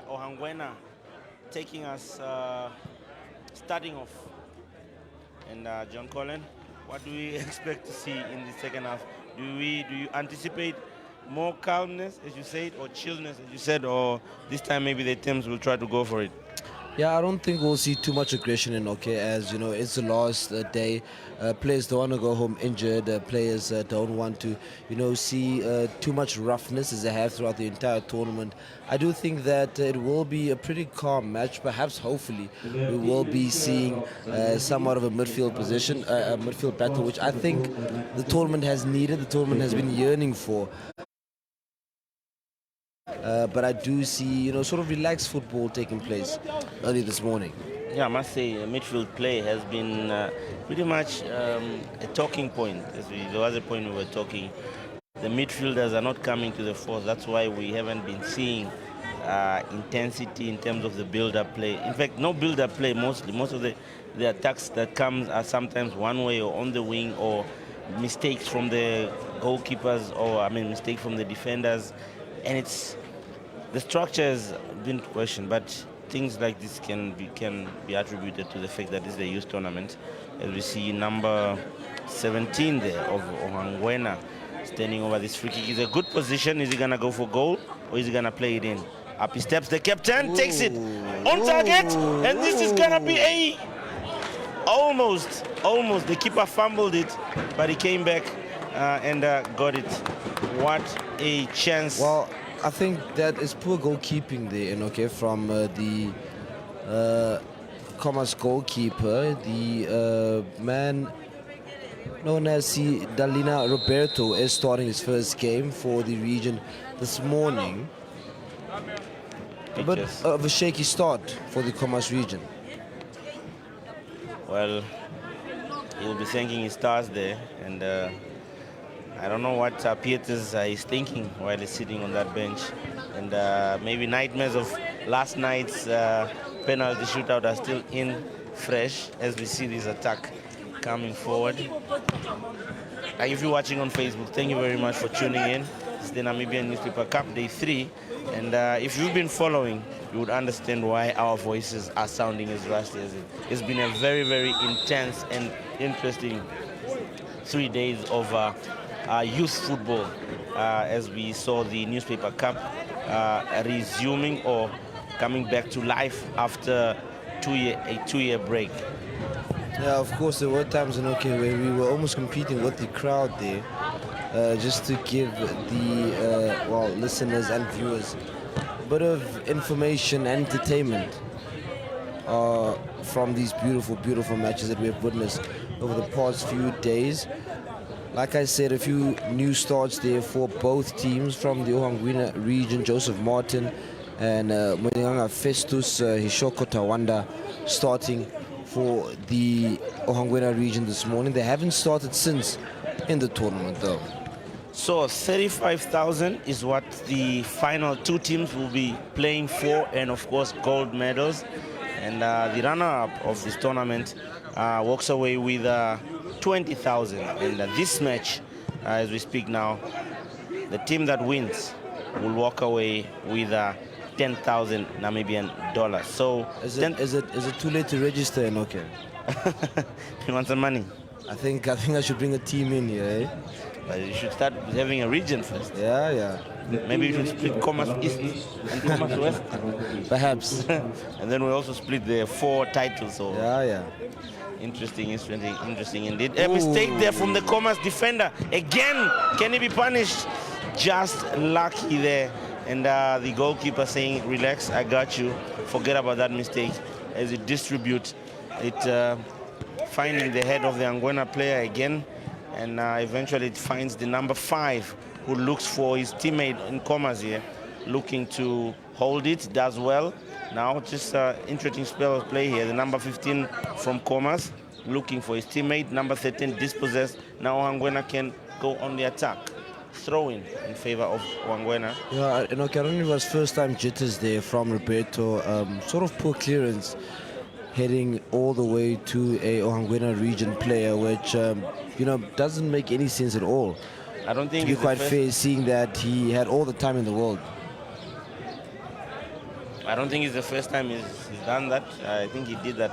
Ohangwena taking us starting off. And John Colin, what do we expect to see in the second half? Do you anticipate more calmness, as you said, or chillness, as you said, or this time maybe the teams will try to go for it? Yeah, I don't think we'll see too much aggression in as you know, it's the last day. Players don't want to go home injured. Players don't want to, see too much roughness as they have throughout the entire tournament. I do think that it will be a pretty calm match. Perhaps, hopefully, we will be seeing somewhat of a midfield position, a midfield battle, which I think the tournament has needed. The tournament has been yearning for. But I do see, sort of relaxed football taking place early this morning. Yeah, I must say, midfield play has been pretty much a talking point. There was a point we were talking. The midfielders are not coming to the fore. That's why we haven't been seeing intensity in terms of the build-up play. In fact, no build-up play mostly. Most of the attacks that come are sometimes one way or on the wing, or mistakes from the goalkeepers, or mistakes from the defenders. And the structure has been questioned, but things like this can be attributed to the fact that it's the youth tournament. As we see number 17 there of Ohangwena standing over this free kick. Is a good position. Is he going to go for goal, or is he going to play it in? Up he steps, the captain takes it on target, and this is going to be almost. The keeper fumbled it, but he came back and got it. What a chance. Well, I think that is poor goalkeeping there, from the Khomas goalkeeper. The man known as Dalina Roberto is starting his first game for the region this morning. A bit of a shaky start for the Khomas region. Well, he'll be thanking his stars there, and I don't know what Pieters is thinking while he's sitting on that bench. And maybe nightmares of last night's penalty shootout are still in fresh as we see this attack coming forward. If you're watching on Facebook, thank you very much for tuning in. It's the Namibian Newspaper Cup, Day 3. And if you've been following, you would understand why our voices are sounding as rusty as it. It's been a very, very intense and interesting 3 days of youth football as we saw the Newspaper Cup resuming or coming back to life after a two-year break. Yeah, of course, there were times where we were almost competing with the crowd there, just to give the listeners and viewers a bit of information and entertainment from these beautiful, beautiful matches that we have witnessed over the past few days. Like I said, a few new starts there for both teams from the Ohangwena region. Joseph Martin and Mwenyanga Festus Hishoko Tawanda starting for the Ohangwena region this morning. They haven't started since in the tournament, though. So 35,000 is what the final two teams will be playing for, and of course gold medals. And the runner-up of this tournament walks away with 20,000. And this match, as we speak now, the team that wins will walk away with 10,000 Namibian dollars. So is it too late to register, Enoke? You want some money? I think I should bring a team in here, eh? But you should start with having a region first. Yeah. Maybe you should split Khomas East and Khomas West. Perhaps. And then we also split the 4 titles. So yeah. Interesting indeed. A mistake there from the Khomas defender. Again, can he be punished? Just lucky there. And the goalkeeper saying, relax, I got you. Forget about that mistake. As it distributes, it finding the head of the Ohangwena player again. And eventually it finds the number 5 who looks for his teammate in Khomas here, looking to hold it, does well. Now just interesting spell of play here. The number 15 from Khomas looking for his teammate. Number 13 dispossessed. Now Ohangwena can go on the attack. Throw in favor of Ohangwena. Yeah, I don't know, it was first time jitters there from Roberto. Sort of poor clearance heading all the way to a Ohangwena region player, which doesn't make any sense at all. I don't think to be quite fair, seeing that he had all the time in the world. I don't think it's the first time he's done that. I think he did that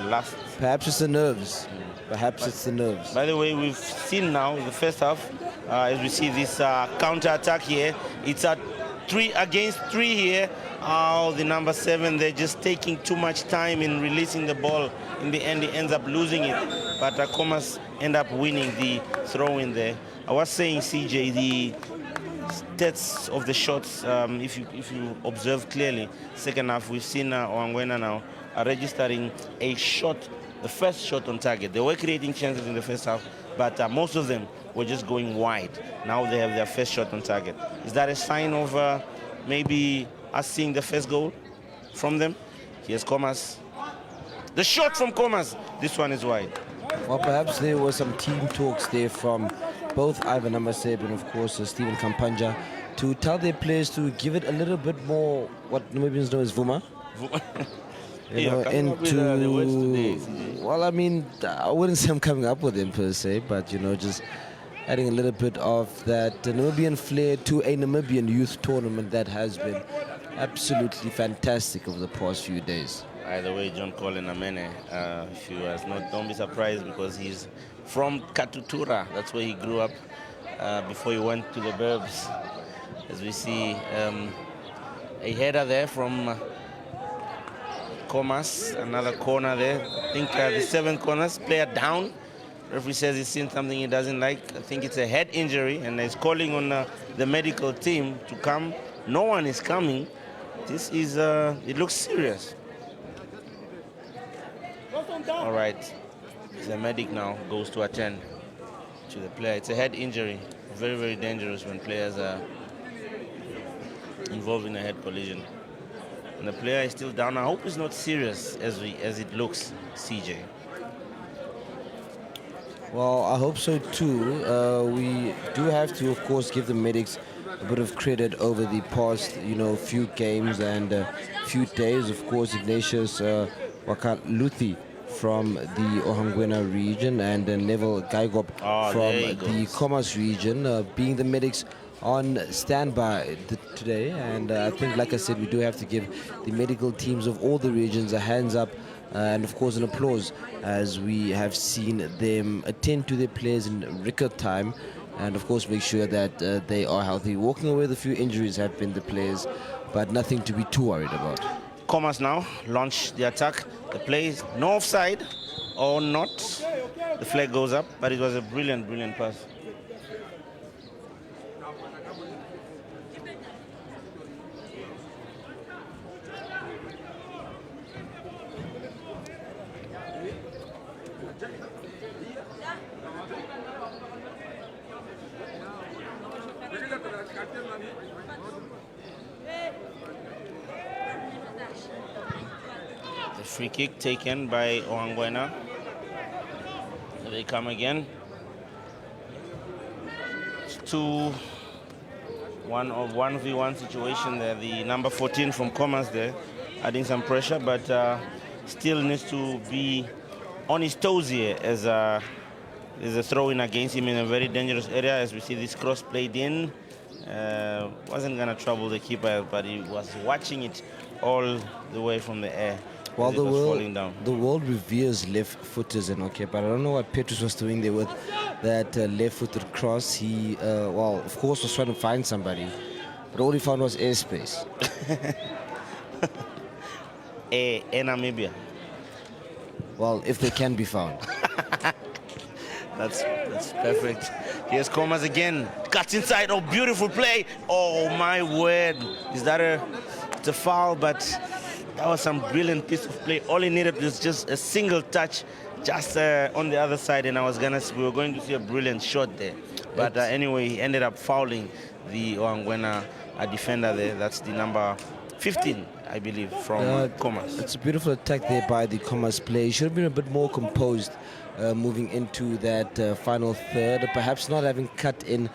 last. Perhaps it's the nerves. Perhaps it's the nerves. By the way, we've seen now in the first half, as we see this counter-attack here, it's a 3 against 3 here. Oh, the number 7, they're just taking too much time in releasing the ball. In the end, he ends up losing it. But Khomas end up winning the throw-in there. I was saying, CJ, the stats of the shots, if you observe clearly, second half, we've seen Ohangwena now registering a shot, the first shot on target. They were creating chances in the first half, but most of them were just going wide. Now they have their first shot on target. Is that a sign of maybe us seeing the first goal from them? Here's Khomas. The shot from Khomas. This one is wide. Well, perhaps there were some team talks there from both Ivan Amaseb and, of course, Stephen Kampanja to tell their players to give it a little bit more, what Namibians know as Vuma. The words today. Well, I mean, I wouldn't say I'm coming up with them per se, but, just adding a little bit of that Namibian flair to a Namibian youth tournament that has been absolutely fantastic over the past few days. By the way, John Colin Amene, if you guys not, don't be surprised because he's from Katutura. That's where he grew up before he went to the Burbs. As we see a header there from Khomas, another corner there. I think the 7th corners, player down. Referee says he's seen something he doesn't like. I think it's a head injury and he's calling on the medical team to come. No one is coming. This is, it looks serious. All right, the medic now goes to attend to the player. It's a head injury, very, very dangerous when players are involved in a head collision. And the player is still down. I hope it's not serious as it looks, CJ. Well, I hope so too. We do have to, of course, give the medics a bit of credit over the past, few games and few days. Of course, Ignatius Wakaluthi from the Ohangwena region and Neville Gaigop from the Khomas region being the medics on standby today. And I think, like I said, we do have to give the medical teams of all the regions a hands up and, of course, an applause as we have seen them attend to their players in record time and, of course, make sure that they are healthy. Walking away with a few injuries have been the players, but nothing to be too worried about. Khomas now launch the attack. The play is no offside or not. The flag goes up, but it was a brilliant, brilliant pass. Free kick taken by Ohangwena. They come again. It's 1v1 situation there. The number 14 from Khomas there, adding some pressure, but still needs to be on his toes here as there's a throw-in against him in a very dangerous area. As we see this cross played in, wasn't gonna trouble the keeper, but he was watching it all the way from the air. Well, the world reveres left-footers, and okay, but I don't know what Petrus was doing there with that left-footed cross. He, well, of course, was trying to find somebody, but all he found was airspace. Namibia. Well, if they can be found. That's perfect. Here's Khomas again. Cuts inside. Oh, beautiful play. Oh, my word. Is that it's a foul, but that was some brilliant piece of play. All he needed was just a single touch just on the other side, and we were going to see a brilliant shot there. But anyway, he ended up fouling the Ohangwena defender there. That's the number 15, I believe, from Khomas. It's a beautiful attack there by the Khomas player. He should have been a bit more composed moving into that final third. Perhaps not having cut in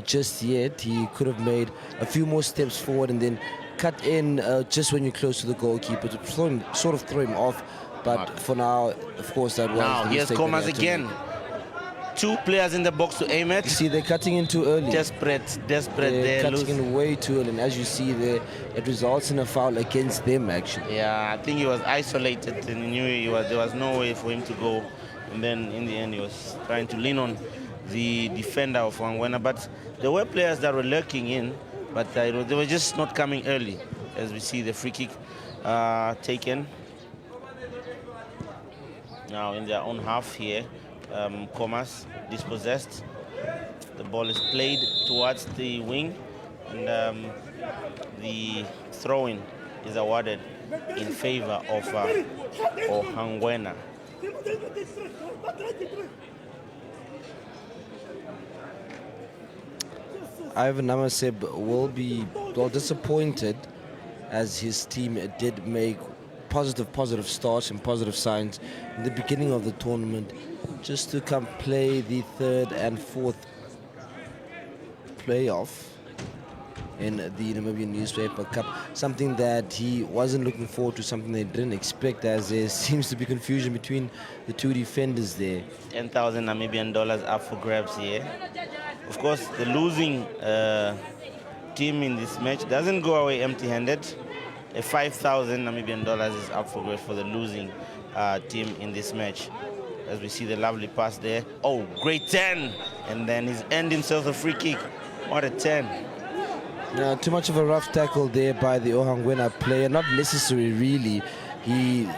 just yet. He could have made a few more steps forward and then cut in just when you're close to the goalkeeper to sort of throw him off. But for now, of course, that was now here's Khomas again. two players in the box to aim at. You see, they're cutting in too early. Desperate. They're cutting loose. in way too early. And as you see there, it results in a foul against them, actually. Yeah, I think he was isolated and he knew there was no way for him to go. And then in the end, he was trying to lean on the defender of Ohangwena. But there were players that were lurking in, but they were just not coming early. As we see the free kick taken. Now in their own half here, Khomas dispossessed. The ball is played towards the wing, and the throw-in is awarded in favor of Ohangwena. Ivan Namaseb will be disappointed, as his team did make positive starts and positive signs in the beginning of the tournament, just to come play the third and fourth playoff in the Namibian Newspaper Cup. Something that he wasn't looking forward to, something they didn't expect, as there seems to be confusion between the two defenders there. 10,000 Namibian dollars up for grabs here. Of course, the losing team in this match doesn't go away empty-handed. 5,000 Namibian dollars is up for grabs for the losing team in this match. As we see the lovely pass there. Oh, great 10! And then he's earned himself a free kick. What a 10. Too much of a rough tackle there by the Ohangwena player. Not necessary, really. He,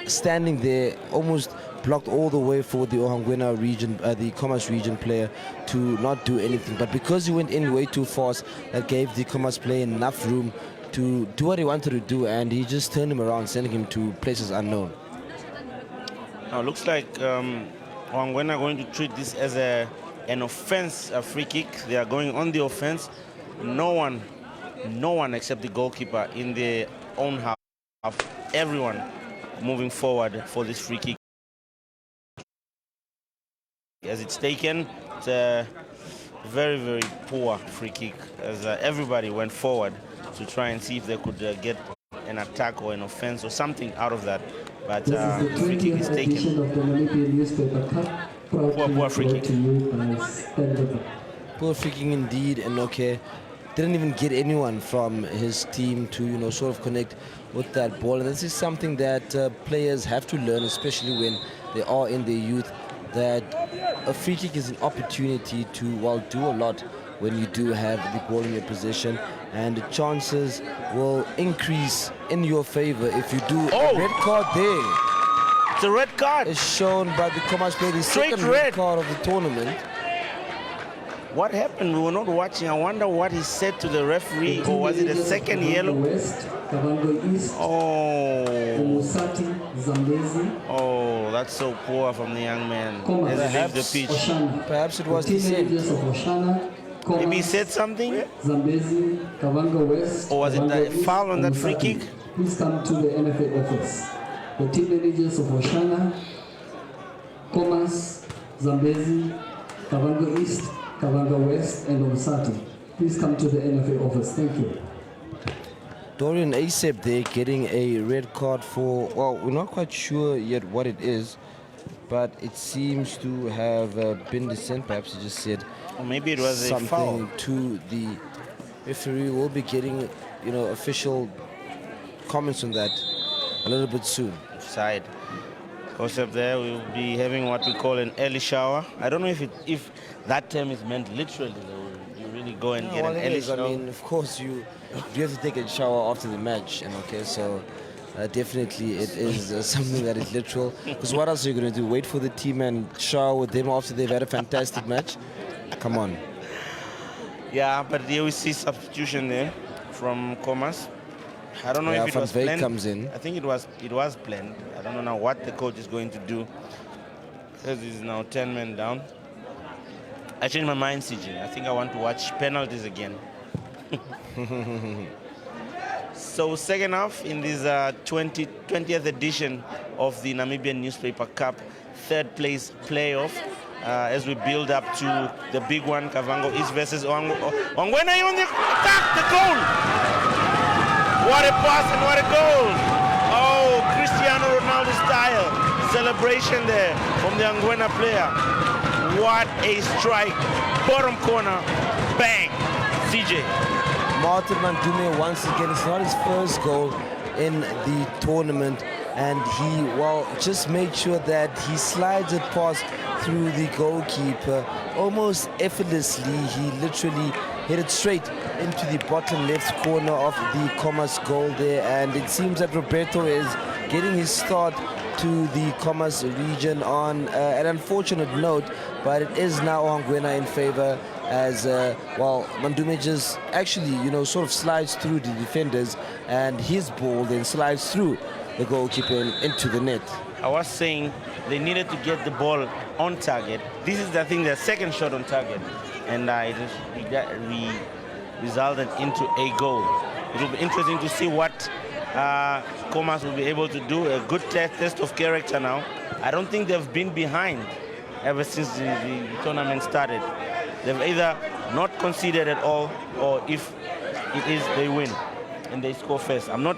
standing there, almost blocked all the way for the Ohangwena region, the Khomas region player to not do anything. But because he went in way too fast, that gave the Khomas player enough room to do what he wanted to do, and he just turned him around, sending him to places unknown. Now, looks like Ohangwena are going to treat this as an offense, a free kick. They are going on the offense. No one except the goalkeeper in their own half. Everyone moving forward for this free kick. As it's taken, it's a very, very poor free kick, as everybody went forward to try and see if they could get an attack or an offense or something out of that. But the free kick is taken. Of the Namibian Newspaper Cup, Poor free kick. Poor free kick indeed, and didn't even get anyone from his team to sort of connect with that ball. And this is something that players have to learn, especially when they are in their youth, that a free kick is an opportunity to do a lot when you do have the ball in your possession, and the chances will increase in your favor if you do. A red card there. It's a red card. It's shown by the Khomas player, the Straight second red card of the tournament. What happened? We were not watching. I wonder what he said to the referee, or was it a second yellow? West, Kavango East, Musati, Zambezi. Oh, that's so poor from the young man as he leaves the pitch. Oshana. Perhaps it was the same. Teenagers of Oshana, Khomas, Maybe he said something, Zambezi, Kavango West, or was it Kavango a East, foul on that and free Musati. kick? Please come to the NFA office. The team managers of Oshana, Khomas, Zambezi, Kavango East, Kavango West, and Musati. Please come to the NFA office. Thank you. Dorian Asep there getting a red card for, we're not quite sure yet what it is, but it seems to have been dissent. Perhaps he just said Or maybe it was a something foul. to the referee. We'll be getting, official comments on that a little bit soon. Side. Goes up there, we'll be having what we call an early shower. I don't know if that term is meant literally, though. You really go and get an early shower. I mean, of course, you have to take a shower after the match, and so definitely it is something that is literal. Because what else are you going to do? Wait for the team and shower with them after they've had a fantastic match? Come on. Yeah, but here we see substitution there from Khomas. I don't know if it was Van Wyk planned. comes in. I think it was planned. I don't know now what the coach is going to do, because he's now 10 men down. I changed my mind, CJ. I think I want to watch penalties again. So second half in this 20th edition of the Namibian Newspaper Cup, third place playoff, as we build up to the big one, Kavango East versus Ohangwena on the attack, the goal! What a pass and what a goal! Oh, Cristiano Ronaldo style celebration there from the Ohangwena player. What a strike. Bottom corner. Bang. CJ. Martin Mandume, once again, it's not his first goal in the tournament, and he, well, just made sure that he slides it past through the goalkeeper almost effortlessly. He literally hit it straight into the bottom left corner of the Khomas goal there, and it seems that Roberto is getting his start to the Khomas region on an unfortunate note, but it is now Ohangwena in favor as, well, Mandume just actually, you know, sort of slides through the defenders, and his ball then slides through the goalkeeper into the net. I was saying they needed to get the ball on target. This is, I think, their second shot on target, and it resulted into a goal. It will be interesting to see what Khomas will be able to do. A good test of character now. I don't think they've been behind ever since the tournament started. They've either not conceded at all, or if it is, they win and they score first. I'm not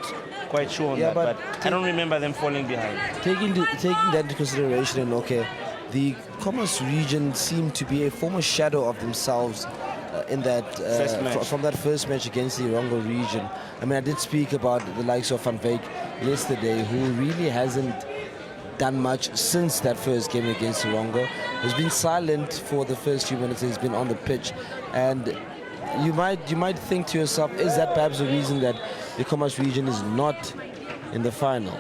quite sure on that, but I don't remember them falling behind. Taking that into consideration, and okay, the Khomas region seemed to be a former shadow of themselves in that from that first match against the Rongo region. I mean, I did speak about the likes of Van Wyk yesterday, who really hasn't done much since that first game against the Rongo. He's been silent for the first few minutes he's been on the pitch, and you might think to yourself, is that perhaps the reason that the Khomas region is not in the final?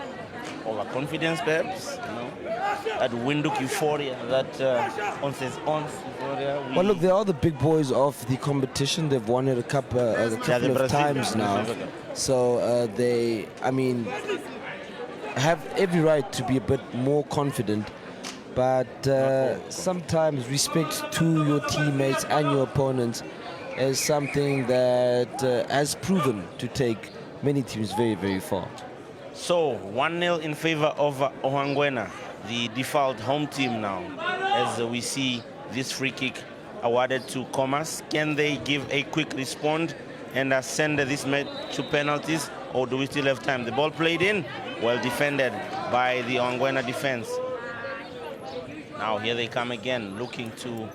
Overconfidence, perhaps, you know, that Windhoek euphoria, that euphoria. Well, look, they are the big boys of the competition. They've won it a couple of times now, so they, I mean, have every right to be a bit more confident. But sometimes respect to your teammates and your opponents is something that has proven to take many teams very, very far. So 1-0 in favor of Ohangwena, the default home team now, as we see this free kick awarded to Khomas. Can they give a quick response and send this match to penalties, or do we still have time? The ball played in, well defended by the Ohangwena defense. Now here they come again, looking to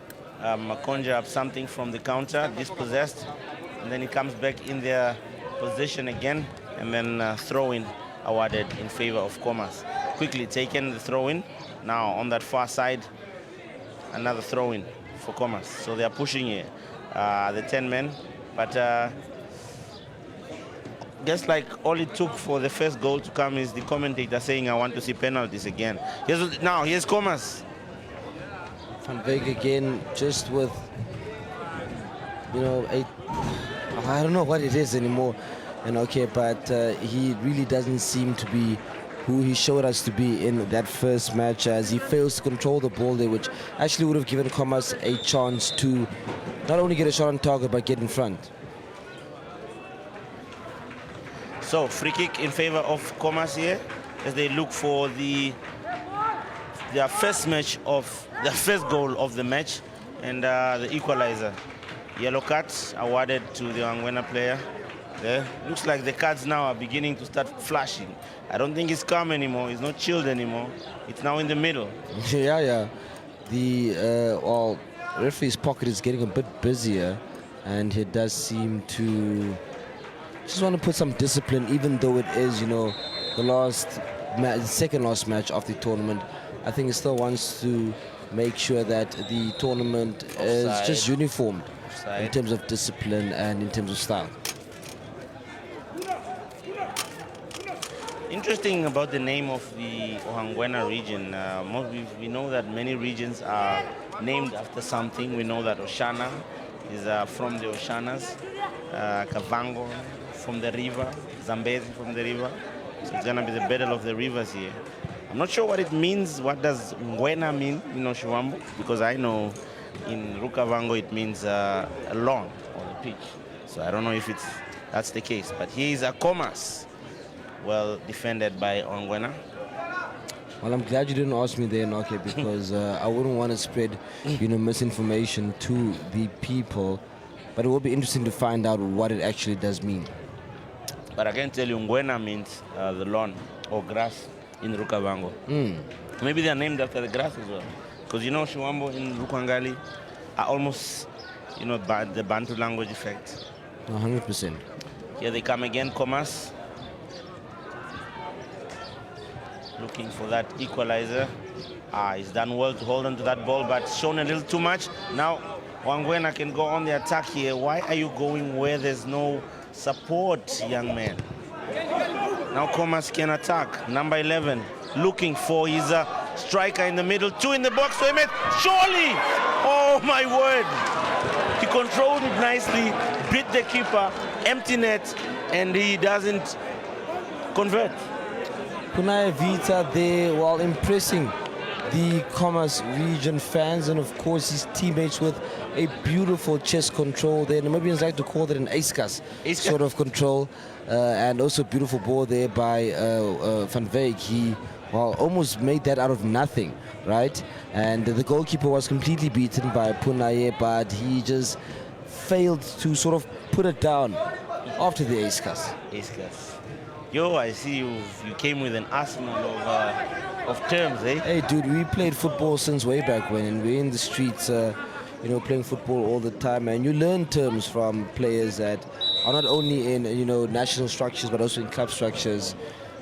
conjure up something from the counter, dispossessed, and then it comes back in their position again, and then throw-in awarded in favor of Khomas. Quickly taken the throw-in. Now on that far side, another throw-in for Khomas. So they are pushing here, the 10 men, but just like all it took for the first goal to come is the commentator saying, I want to see penalties again. Here's Khomas. Van Wyk again, just with, you know, I don't know what it is anymore, and okay, but he really doesn't seem to be who he showed us to be in that first match, as he fails to control the ball there, which actually would have given Khomas a chance to not only get a shot on target, but get in front. So free kick in favor of Khomas here, as they look for their first goal of the match, and the equalizer. Yellow cards awarded to the Ohangwena player. There looks like the cards now are beginning to start flashing. I don't think it's calm anymore. It's not chilled anymore. It's now in the middle. Yeah. The referee's pocket is getting a bit busier, and he does seem to just want to put some discipline, even though it is, you know, the second last match of the tournament. I think he still wants to make sure that the tournament is just uniformed in terms of discipline and in terms of style. Interesting about the name of the Ohangwena region. We know that many regions are named after something. We know that Oshana is from the Oshanas, Kavango from the river, Zambezi from the river. So it's going to be the battle of the rivers here. I'm not sure what it means. What does Ngwena mean in Oshiwambo? Because I know in Rukavango it means a lawn or a pitch. So I don't know if that's the case. But here is a Khomas, well defended by Ohangwena. Well, I'm glad you didn't ask me there, Noke, because I wouldn't want to spread, you know, misinformation to the people. But it will be interesting to find out what it actually does mean. But I can tell you, Ngwena means the lawn or grass in Rukavango. Maybe they are named after the grass as well. Because you know, Shiwambo in Rukwangali are almost, you know, the Bantu language effect. 100%. Here they come again, Khomas. Looking for that equalizer. He's done well to hold on to that ball, but shown a little too much. Now, Ohangwena can go on the attack here. Why are you going where there's no support, young man? Now Khomas can attack. Number 11, looking for his striker in the middle. 2 in the box for Emmett. Surely! Oh, my word. He controlled it nicely, beat the keeper, empty net, and he doesn't convert. Punai Vita there, while impressing the Khomas region fans and of course his teammates with a beautiful chest control there. Namibians like to call that an ace-kas sort of control, and also beautiful ball there by Van Wyk. He almost made that out of nothing, right? And the goalkeeper was completely beaten by Punai, but he just failed to sort of put it down after the ace-kas. Ace-kas. Yo, I see you came with an arsenal of terms, eh? Hey, dude, we played football since way back when, and we're in the streets, you know, playing football all the time, and you learn terms from players that are not only in, you know, national structures, but also in club structures.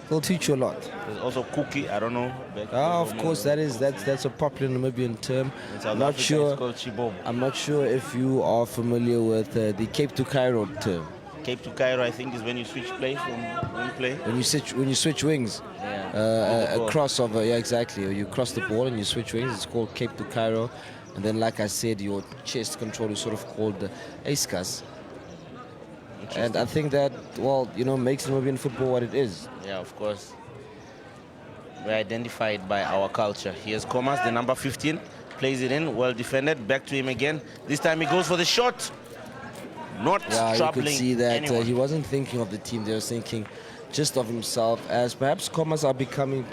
They'll teach you a lot. There's also cookie, I don't know. Of course, that's a popular Namibian term. I'm not sure if you are familiar with the Cape to Cairo term. Cape to Cairo, I think, is when you switch play from one play. When you switch wings, a crossover, yeah, exactly. Or you cross the ball and you switch wings. It's called Cape to Cairo, and then, like I said, your chest control is sort of called ace-kas. And I think that, well, you know, makes Namibian football what it is. Yeah, of course. We're identified by our culture. Here's Khomas, the number 15, plays it in, well defended. Back to him again. This time he goes for the shot. Not troubling. You could see that he wasn't thinking of the team. They were thinking just of himself, as perhaps Khomas are becoming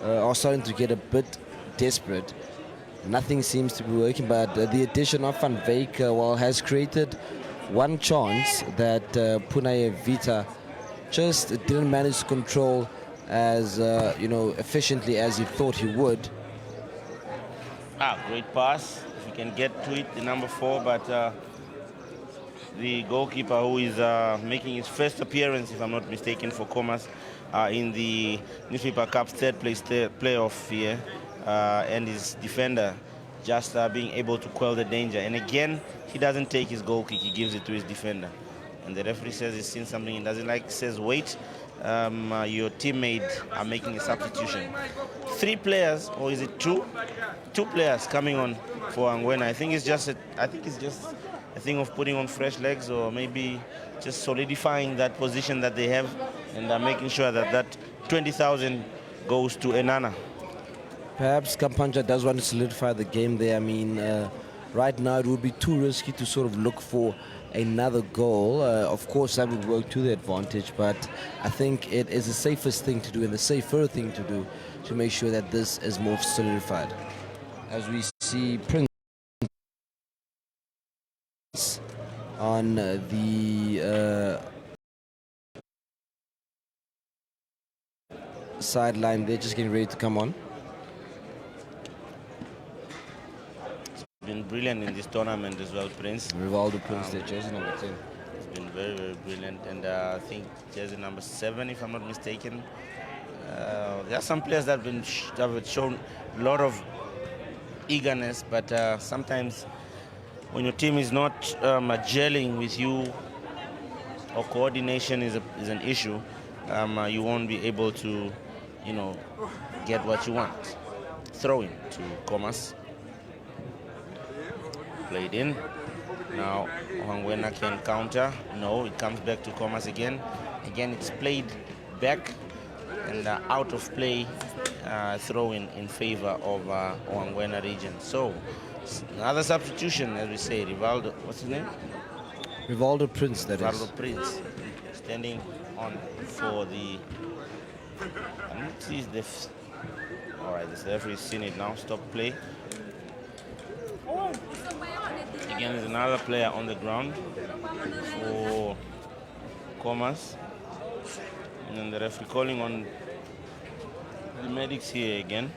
are starting to get a bit desperate. Nothing seems to be working, but the addition of Van Wyk has created one chance that Punai Vita just didn't manage to control as you know, efficiently as he thought he would. Great pass. If you can get to it, the number 4, but the goalkeeper, who is making his first appearance, if I'm not mistaken, for Khomas in the Newspaper Cup third place playoff here, and his defender just being able to quell the danger. And again, he doesn't take his goal kick, he gives it to his defender. And the referee says he's seen something he doesn't like, says wait, your teammate are making a substitution. 3 players, or is it 2? 2 players coming on for Ohangwena. I think it's just a thing of putting on fresh legs, or maybe just solidifying that position that they have, and making sure that that 20,000 goes to Enana. Perhaps Kampanja does want to solidify the game there. I mean, right now it would be too risky to sort of look for another goal. Of course, that would work to their advantage, but I think it is the safest thing to do and the safer thing to do to make sure that this is more solidified. As we see Prince on the sideline, they're just getting ready to come on. Been brilliant in this tournament as well, Prince. Rivaldo Prince, their jersey number 10. It's been very, very brilliant, and I think jersey number 7, if I'm not mistaken. There are some players that have shown a lot of eagerness, but sometimes when your team is not gelling with you, or coordination is an issue, you won't be able to, you know, get what you want. Throw in to Khomas. Played in. Now Ohangwena can counter. No, it comes back to Khomas again. Again, it's played back and out of play, throw in favor of Ohangwena region. So another substitution, as we say. Rivaldo, what's his name? Rivaldo Prince, that Rivaldo is. Prince, standing on for the. I don't see the. All right, the referee's seen it now. Stop play. Again, there's another player on the ground for Khomas. And then the referee calling on the medics here again.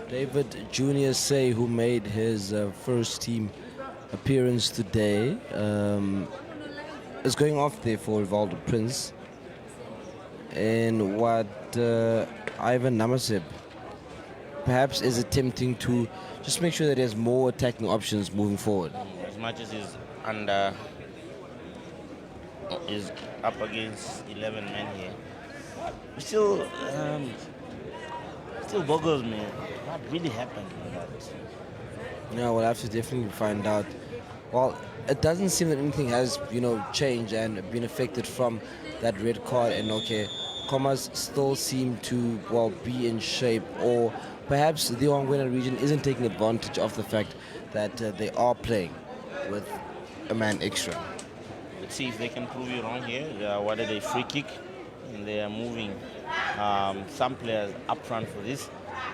David Junior Say, who made his first team appearance today, is going off there for Rivaldo Prince. And what Ivan Namaseb perhaps is attempting to just make sure that he has more attacking options moving forward. As much as he's is up against 11 men here, still boggles me what really happened with that. Yeah, we'll have to definitely find out. Well, it doesn't seem that anything has, changed and been affected from that red card. And okay, Khomas still seem to, be in shape, or perhaps the Ohangwena region isn't taking advantage of the fact that they are playing with a man extra. Let's see if they can prove you wrong here. What are they? Free kick, and they are moving some players up front for this.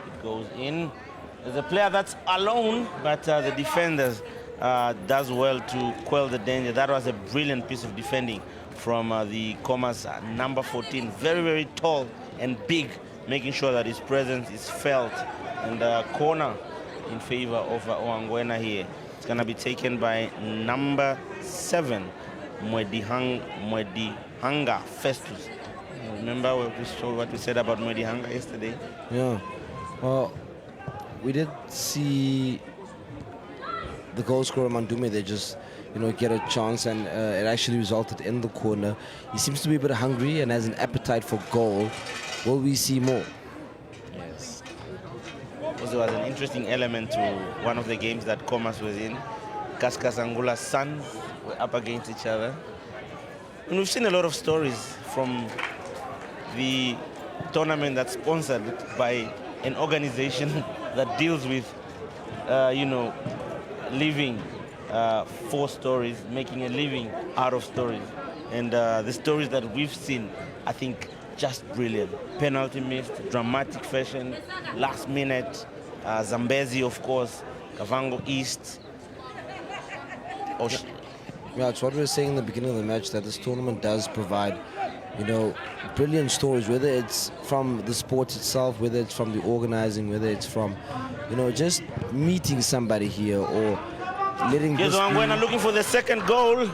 It goes in. There's a player that's alone, but the defenders does well to quell the danger. That was a brilliant piece of defending from the Khomas number 14. Very, very tall and big, making sure that his presence is felt. And corner in favor of Ohangwena here. It's going to be taken by number 7, Mwedihanga Festus. Remember what we said about Mwedihanga yesterday? Yeah. Well, we did see the goal scorer Mandume, they just, get a chance, and it actually resulted in the corner. He seems to be a bit hungry and has an appetite for goal. Will we see more? Yes. Also was an interesting element to one of the games that Khomas was in. Kaskasangula's sons were up against each other. And we've seen a lot of stories from the tournament that's sponsored by an organization that deals with, living for stories, making a living out of stories. And the stories that we've seen, I think, just brilliant. Penalty missed, dramatic fashion, last minute, Zambezi, of course, Kavango East. Yeah, it's what we were saying in the beginning of the match, that this tournament does provide, brilliant stories, whether it's from the sports itself, whether it's from the organizing, whether it's from, just meeting somebody here or letting Here's Ohangwena looking for the second goal.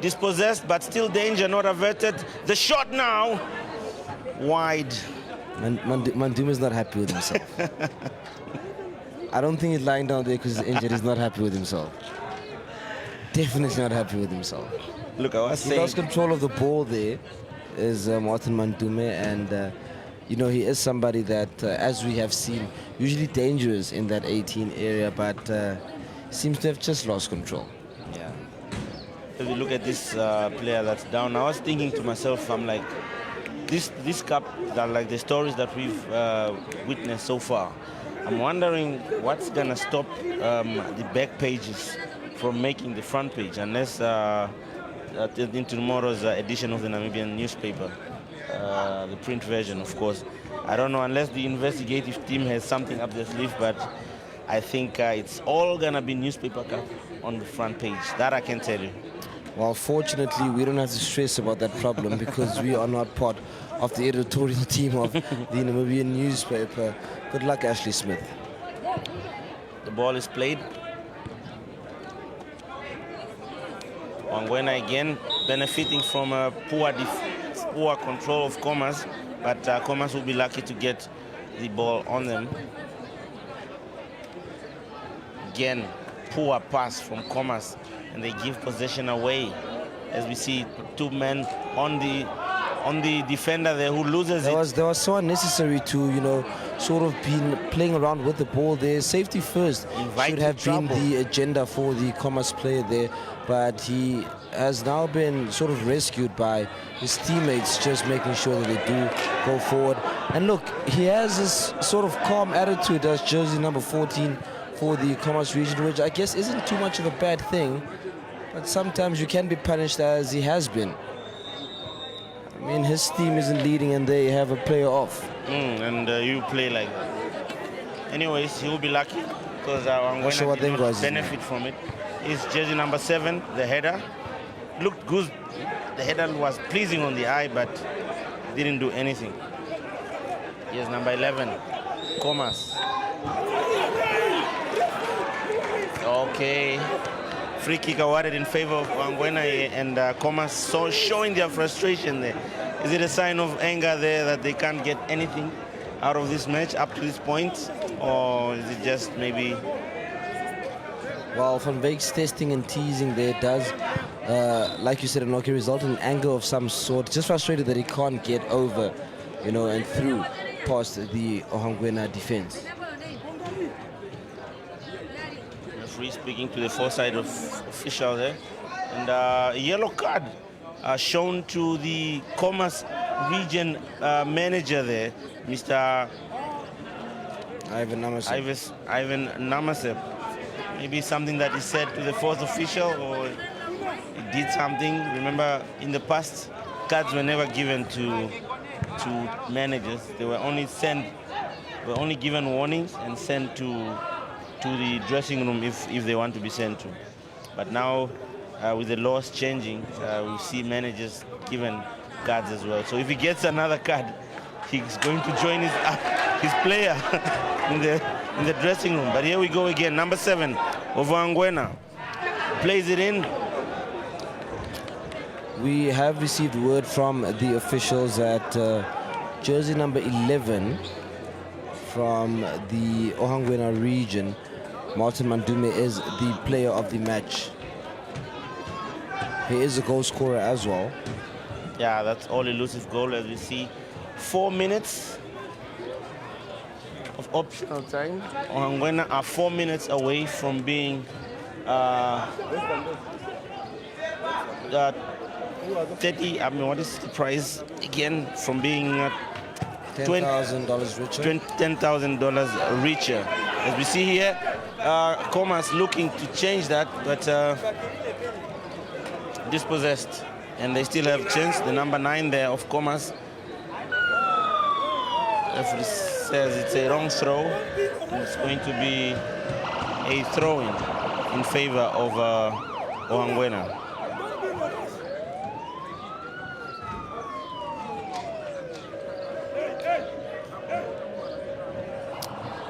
Dispossessed, but still danger not averted. The shot now, wide. Mandume is not happy with himself. I don't think he's lying down there because he's injured. He's not happy with himself. Definitely not happy with himself. Look, I was saying, he lost control of the ball there, is Martin Mandume, and he is somebody that, as we have seen, usually dangerous in that 18 area, but seems to have just lost control. yeah. If you look at this player that's down, I was thinking to myself, I'm like, this cup, that like the stories that we've witnessed so far, I'm wondering what's gonna stop the back pages from making the front page, unless into tomorrow's edition of the Namibian newspaper, the print version, of course. I don't know, unless the investigative team has something up their sleeve, but I think it's all gonna be newspaper cup on the front page. That I can tell you. Well, fortunately, we don't have to stress about that problem because we are not part of the editorial team of the Namibian newspaper. Good luck, Ashley Smith. The ball is played. Ohangwena again benefiting from a poor control of Khomas, but Khomas will be lucky to get the ball on them. Again, poor pass from Khomas, and they give possession away. As we see, 2 men on the defender there who loses it. That was so unnecessary to, sort of been playing around with the ball there. Safety first should have been the agenda for the Khomas player there, but he has now been sort of rescued by his teammates, just making sure that they do go forward. And look, he has this sort of calm attitude as jersey number 14 for the Khomas region, which I guess isn't too much of a bad thing, but sometimes you can be punished, as he has been. I mean, his team isn't leading and they have a player off. And you play like that. Anyways, he will be lucky because Ohangwena did not benefit from it. It's jersey number 7, the header. Looked good. The header was pleasing on the eye, but didn't do anything. Here's number 11, Khomas. Okay. Free kick awarded in favor of Ohangwena and Khomas, so showing their frustration there. Is it a sign of anger there that they can't get anything out of this match up to this point? Or is it just maybe... Well, Van Beek's testing and teasing there does, like you said, Enoki, result in anger of some sort. Just frustrated that he can't get over, you know, and through past the Ohangwena defense. Referee speaking to the foresight of official there. And a yellow card shown to the Khomas region manager there, Mr. Ivan Namasep. Maybe something that he said to the fourth official, or he did something. Remember, in the past, cards were never given to managers. They were only given warnings and sent to the dressing room if they want to be sent to. But now, with the laws changing, we see managers given cards as well. So if he gets another card, he's going to join his player in the dressing room. But here we go again. Number 7 of Ohangwena plays it in. We have received word from the officials that jersey number 11 from the Ohangwena region, Martin Mandume, is the player of the match. He is a goal scorer as well. Yeah, that's all elusive goal, as we see. 4 minutes of optional time. Ohangwena are 4 minutes away from being 30. I mean, what is the prize again? From being $10,000 richer. $10,000 richer. As we see here, Khomas looking to change that, but dispossessed. And they still have chance. The number 9 there of Khomas. Referee says it's a wrong throw. It's going to be a throw-in in favor of Ohangwena.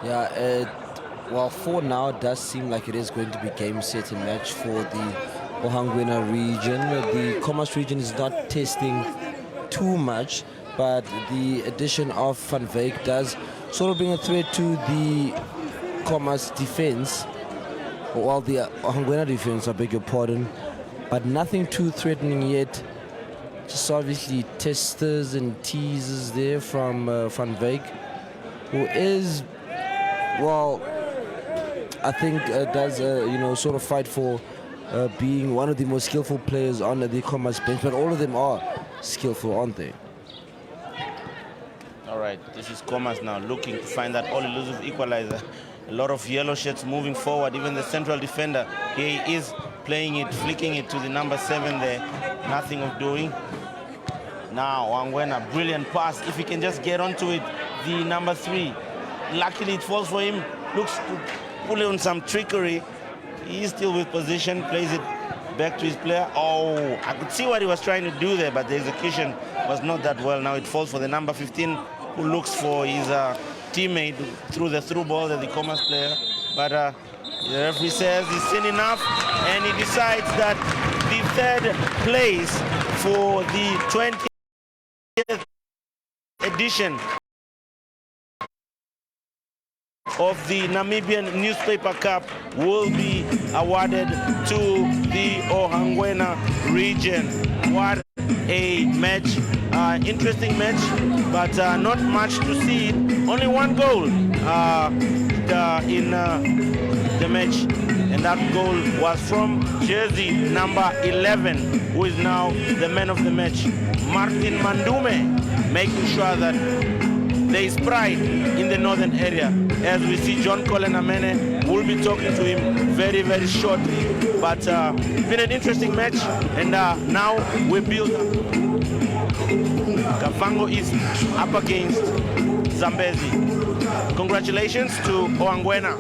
Yeah, well, for now, it does seem like it is going to be game, set, and match for the Ohangwena region. The Khomas region is not testing too much, but the addition of Van Wyk does sort of bring a threat to the Khomas defense, or the Ohangwena defense, I beg your pardon, but nothing too threatening yet. Just obviously testers and teasers there from Van Wyk, who is, well, I think does sort of fight for being one of the most skillful players on the Khomas bench, but all of them are skillful, aren't they? All right, this is Khomas now looking to find that all-elusive equalizer. A lot of yellow shirts moving forward. Even the central defender, he is playing it, flicking it to the number 7 there. Nothing of doing. Now, Ohangwena, brilliant pass. If he can just get onto it, the number 3. Luckily, it falls for him. Looks to pull on some trickery. He is still with position, plays it back to his player. Oh, I could see what he was trying to do there, but the execution was not that well. Now it falls for the number 15, who looks for his teammate through the through ball that the Khomas player. But the referee says he's seen enough, and he decides that the 3rd place for the 20th edition of the Namibian Newspaper Cup will be awarded to the Ohangwena region. What a match, interesting match, but not much to see. Only 1 goal in the match, and that goal was from jersey number 11, who is now the man of the match, Martin Mandume, making sure that there is pride in the northern area. As we see John Colin Amene, we'll be talking to him very, very shortly. But it's been an interesting match, and now we build up. Kavango East up against Zambezi. Congratulations to Ohangwena.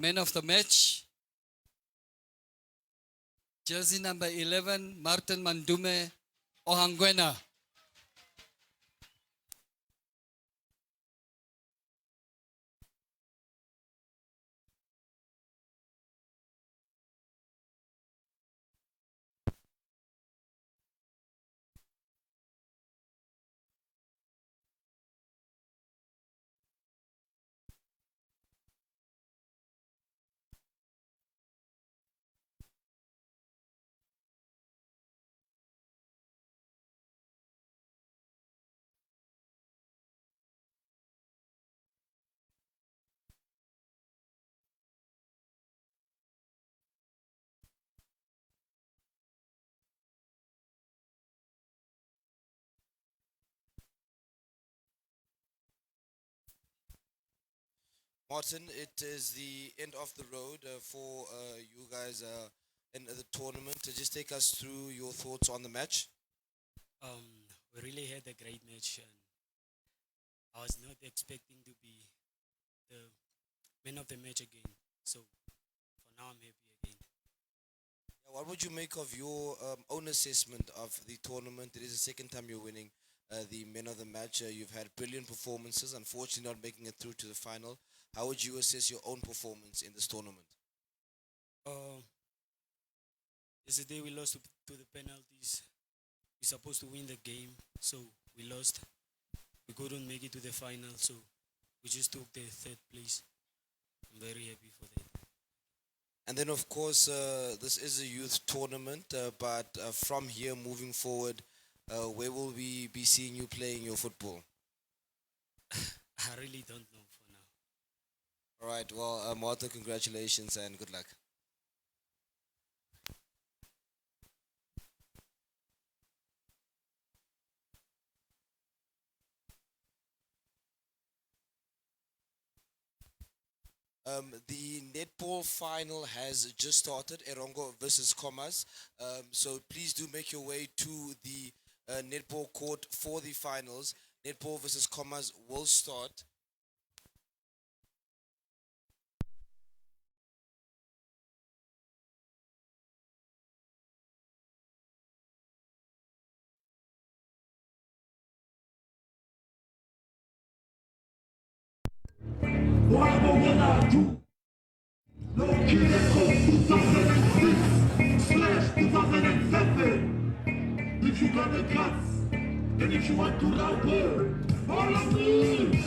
Man of the match, jersey number 11, Martin Mandume, Ohangwena. Martin, it is the end of the road for you guys in the tournament. Just take us through your thoughts on the match. We really had a great match, and I was not expecting to be the man of the match again. So for now, I'm happy again. What would you make of your own assessment of the tournament? It is the second time you're winning the men of the match. You've had brilliant performances, unfortunately not making it through to the final. How would you assess your own performance in this tournament? Uh, Yesterday we lost to the penalties. We're supposed to win the game, so we lost. We couldn't make it to the final, so we just took the third place. I'm very happy for that. And then, of course, this is a youth tournament, but from here moving forward, where will we be seeing you playing your football? I really don't know for now. All right, well, Martha, congratulations and good luck. The netball final has just started, Ohangwena versus Khomas. So please do make your way to the netball court for the finals. Netball versus Khomas will start. If you got the guts, and if you want to ramble, all of me.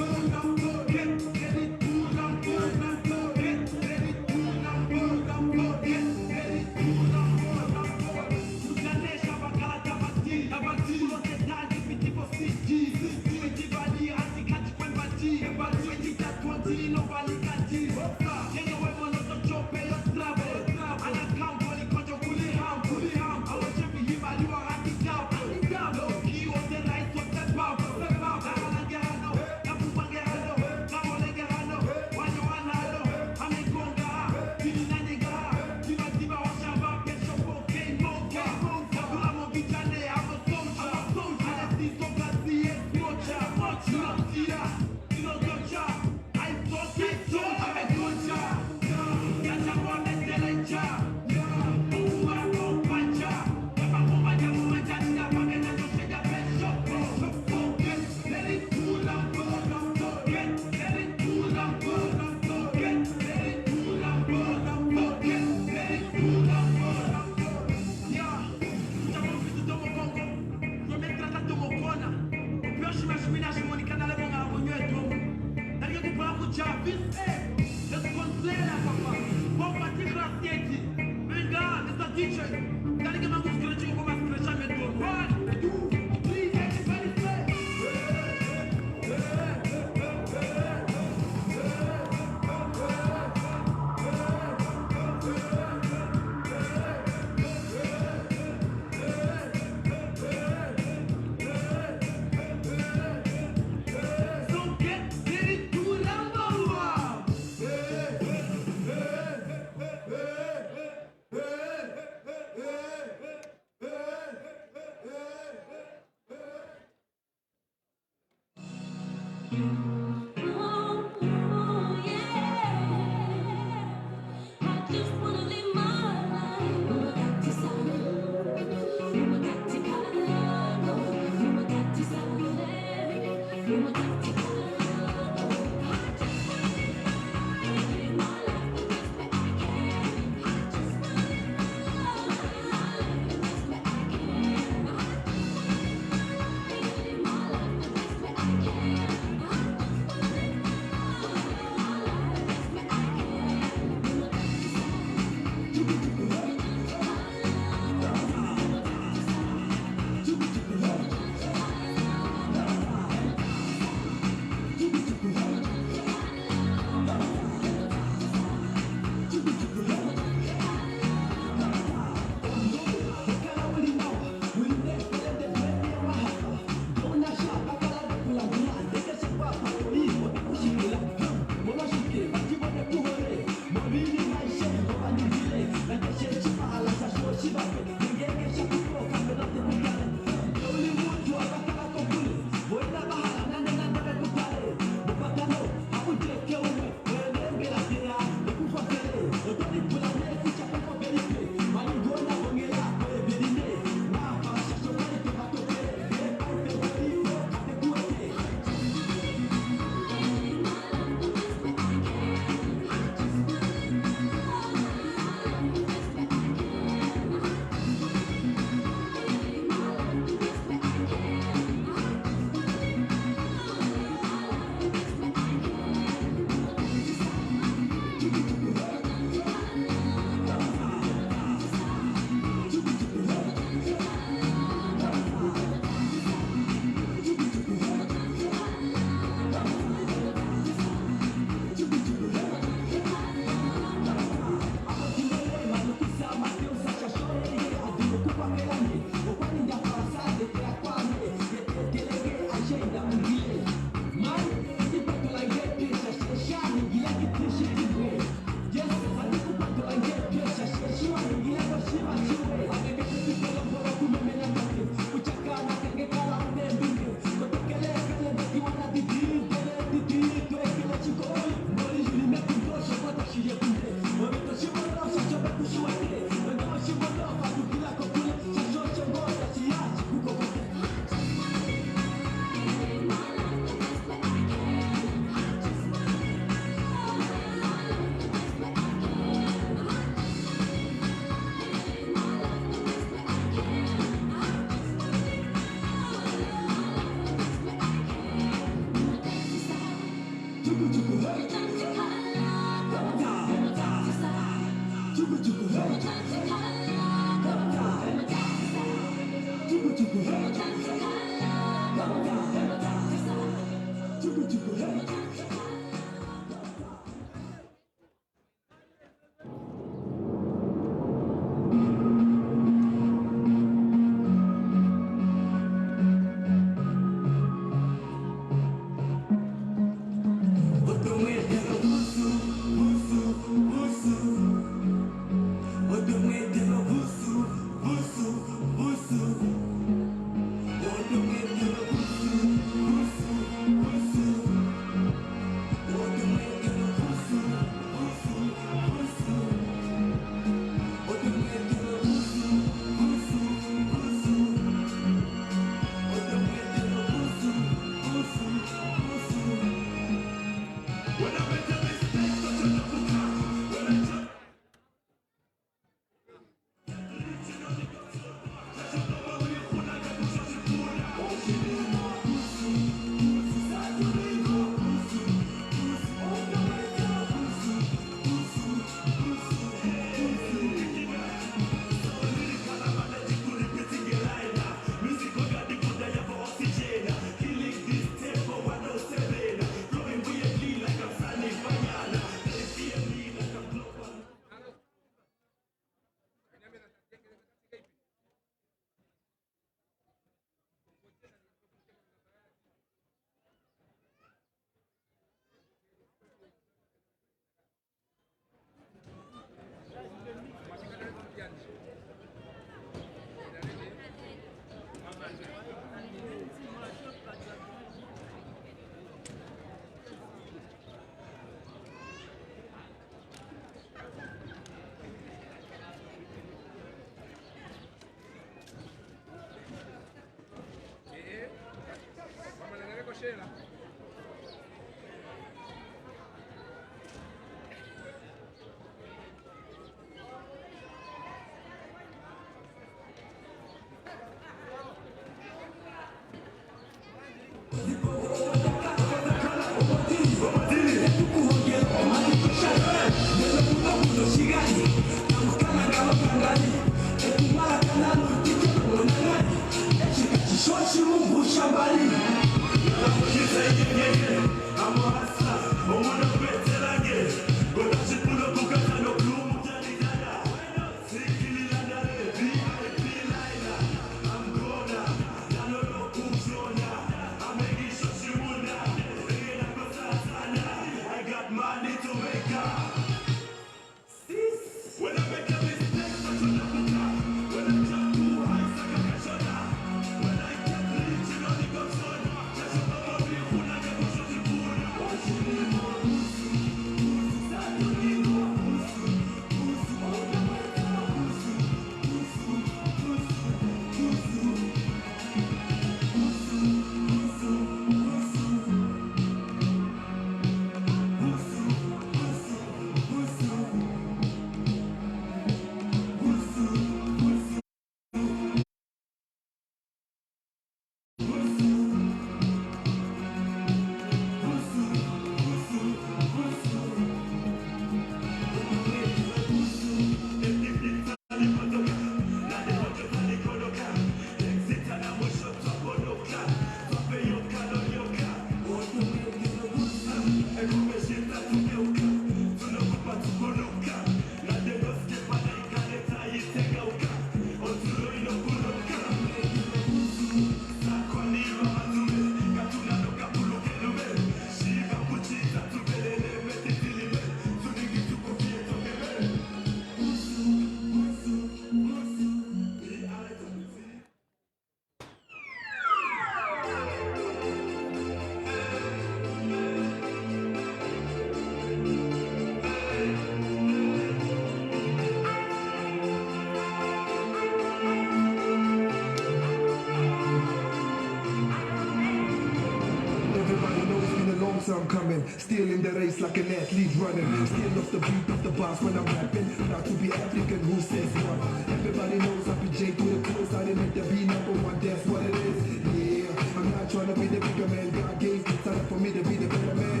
I'm coming, still in the race like an athlete running. Still off the beat of the bars when I'm rapping. Proud to be African, who says what? Everybody knows I be J to the close. I didn't make the be #1, that's what it is. Yeah, I'm not trying to be the bigger man. God gave me time for me to be the better man.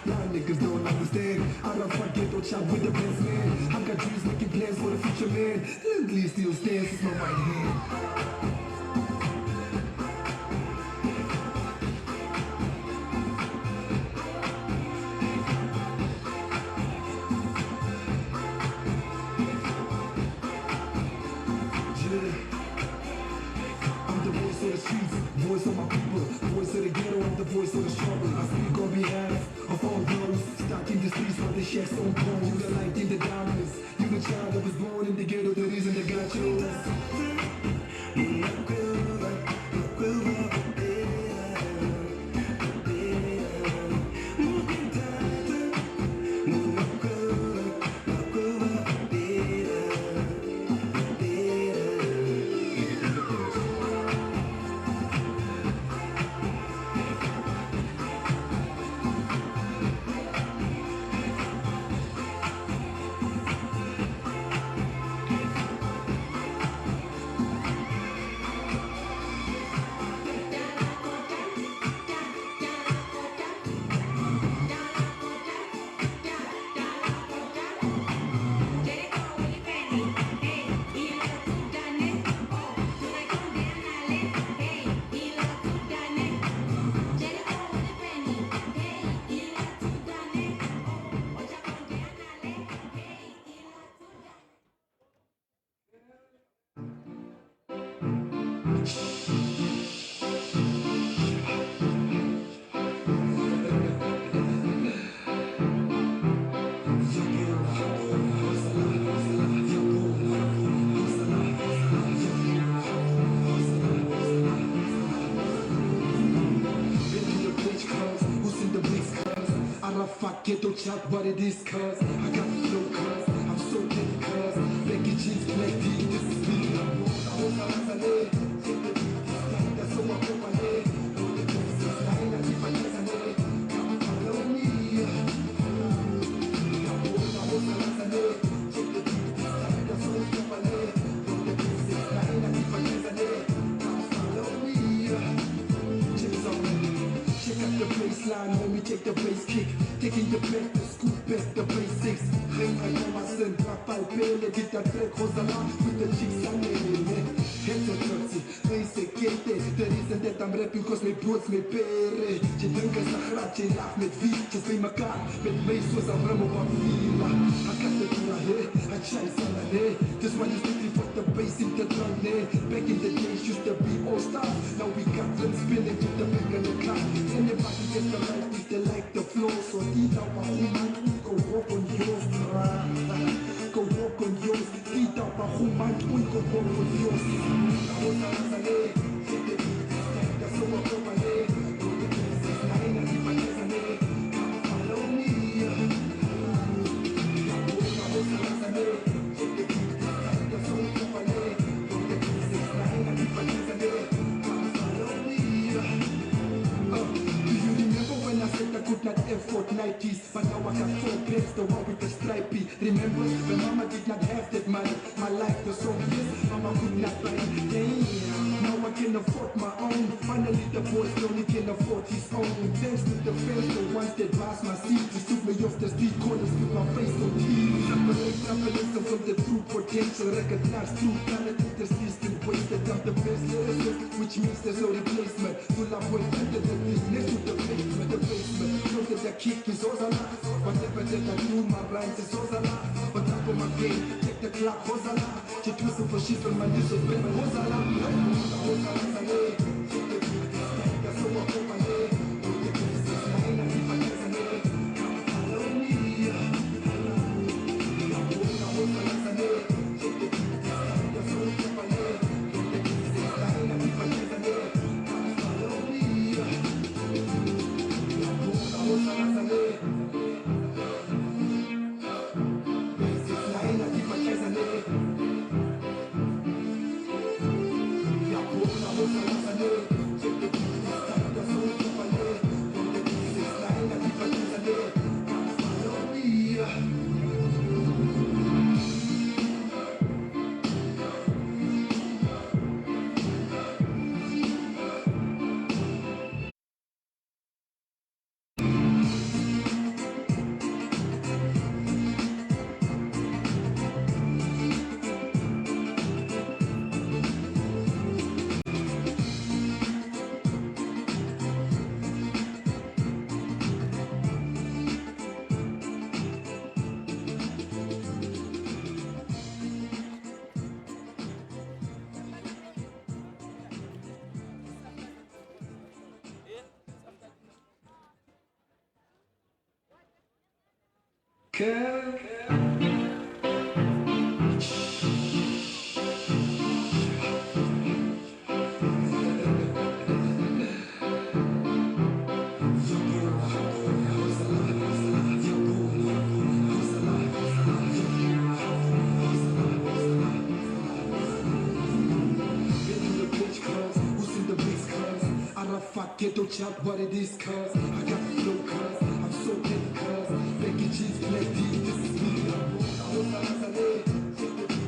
Y'all niggas don't understand. I don't forget to chat with the best man. I got dreams making plans for the future man. Lindley still stands as my right hand. Voice of my people, voice of the ghetto, I'm the voice of the struggle. I speak on behalf of all those stuck in the streets while the shacks don't burn. You the light in the darkness, you the child that was born in the ghetto, the reason they got yours. Ghetto chat, what it is, cuz I got the flow, cuz I'm so dead, cuz Becky jeans, black tea, this is me. I'm that's so I put my head. I keep my hands on it. Follow me. Check out the baseline, when we take the bass kick. Taking the back, the scoop back, the basics. Ring like Thomas and Papa, Pele, get that track, Rosala, with the chicks on it. heterodoxy. They say get it. The reason that I'm rapping cause my broads me pere. Je dink as a grap, je laugh met wietjes bij mekaar. Met mij zoals een rum op een vila. I got the dura here, I chase on the day. This one is looking for the bass in the drum there. Back in the days used to be all stars. Now we got them spinning with the back and the clock. Anybody gets the right if they like the flow. So deep down my woman, go walk on yours. Go walk on yours. Deep down my woman, go walk on yours. I was a Lazare, hit the beat, that's so I go my leg. Go the places, I ain't a deep Lazare. Follow me. I was a Lazare, hit the beat, that's so I go my leg. Go the places, I ain't a deep Lazare. Follow me. Do you remember when I said I could not afford 90s? But now I got 4 pairs, the one with the stripey. Remember when mama did not have that money? My life was so yes, mama could not buy it. Damn, now I can afford my own. Finally the boys only can afford his own. Thanks to the fans, the ones that pass my seat. They took me off the street corners with my face on TV. Separate capitalism from the true potential. Recognize true talent in the system. Wasted I'm the best lyricist, which means there's no replacement. To love way better than this, next to the basement. The basement, know that the kick is all alive. Whatever that I do, my rhymes is all alive. On top of my game, check the clock, was alive. Check twist for shit on my news of women, was alive. Was alive, check the beat, that's so I go my head. Go the places, I ain't a deep Lazare. Follow me. Was alive, check the beat, that's so I go my head. Go the places, I ain't a deep Lazare. Follow me. Was alive. Ghetto chat, what it is, cuz I got the flow, cuz I'm so dead, cuz Becky G's plenty, this is me. I was a Lazare, check the beat,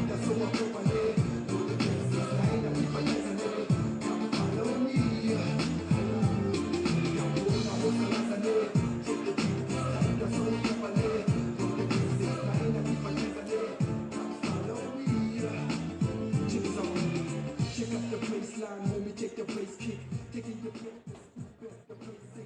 that's so I go my head. Go the places, I ain't a deep Lazare. Follow me. I was a Lazare, check the beat, that's so I go my head. Go the places, I ain't a deep Lazare. Follow me. Check this out, check out the baseline, homie, check the bass kick. Taking the place, the place 6.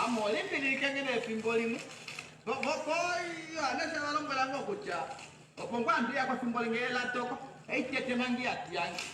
Amole pelika ngene pimbolimu. Bokoi ana sha balongola ngokuja. Opongwa ndia kwa pimboli ngela toko. Eitete mangi atiyangi.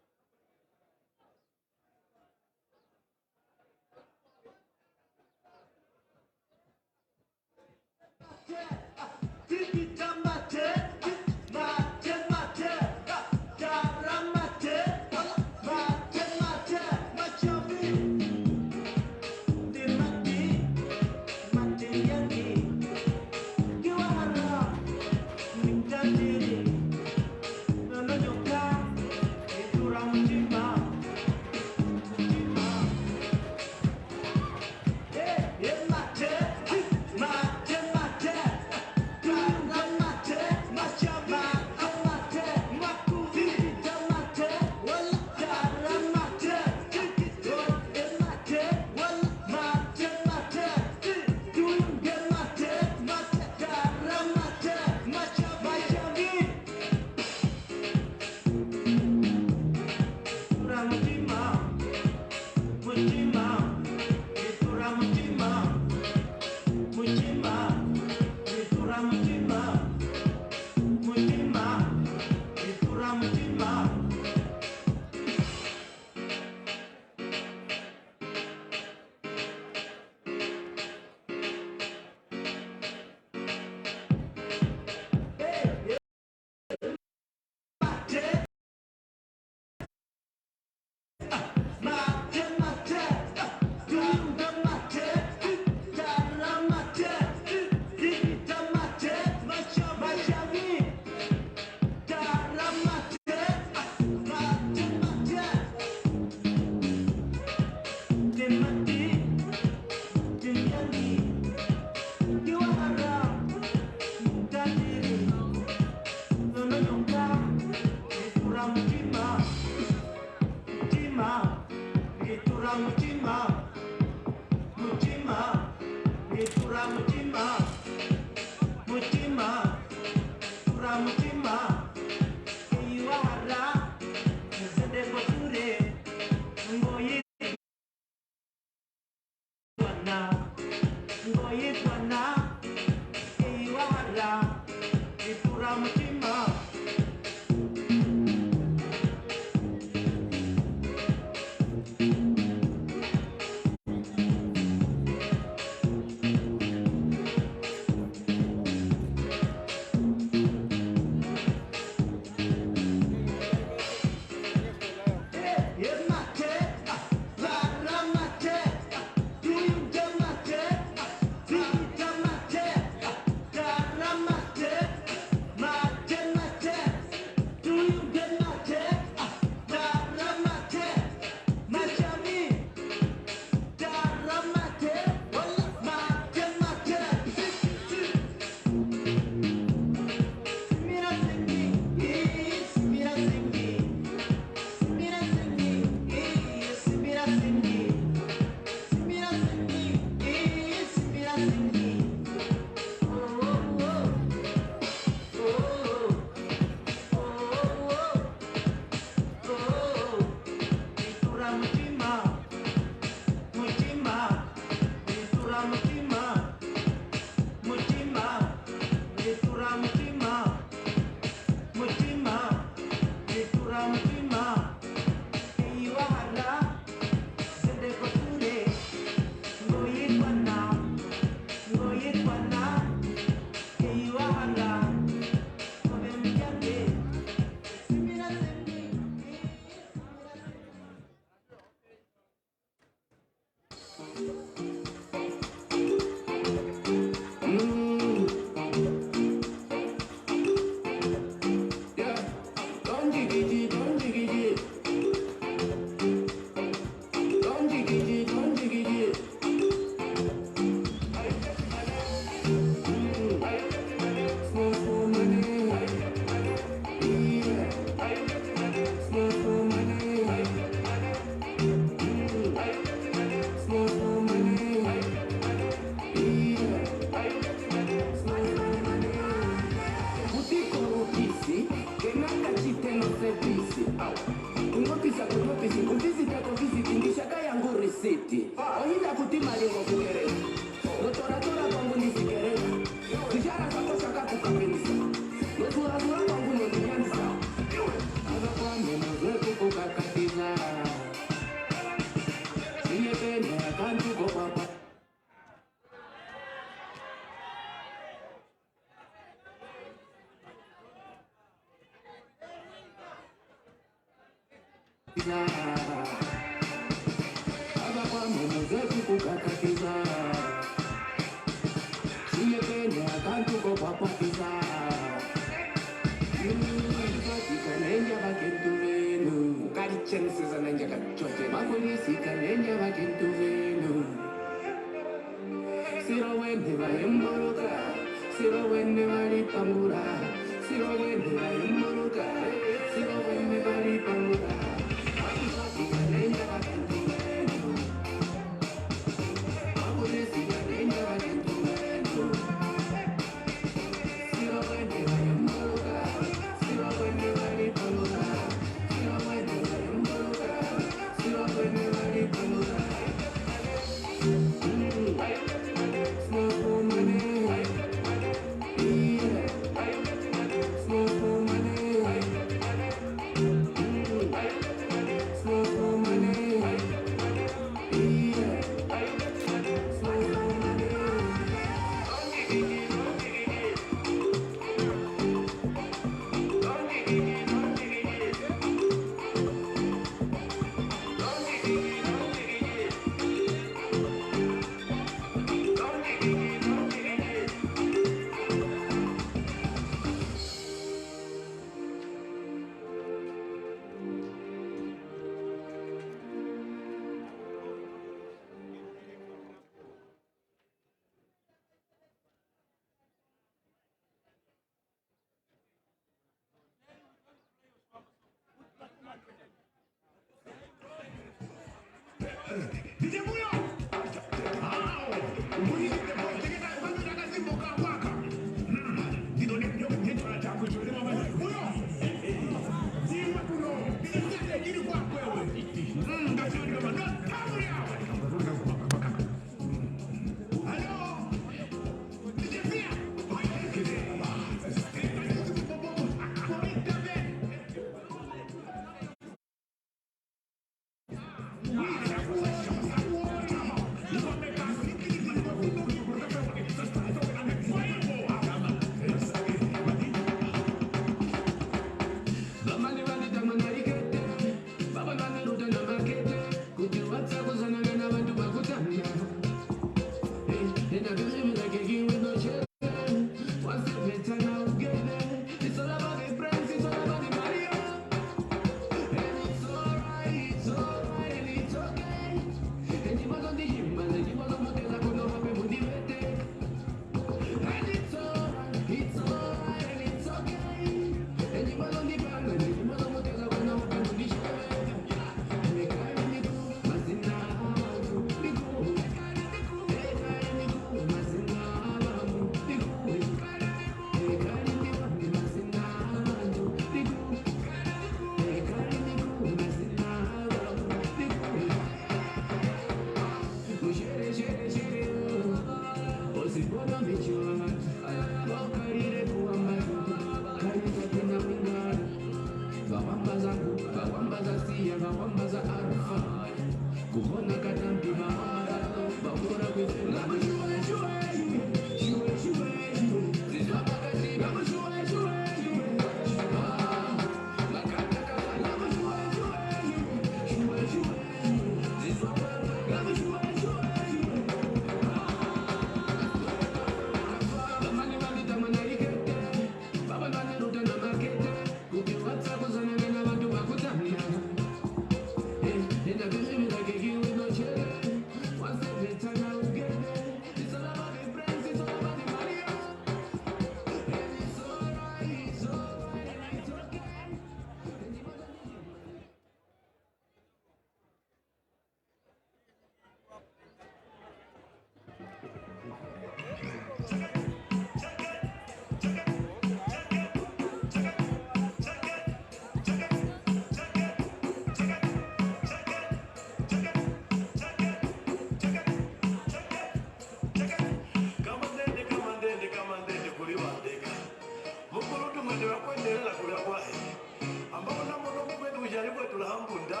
kunda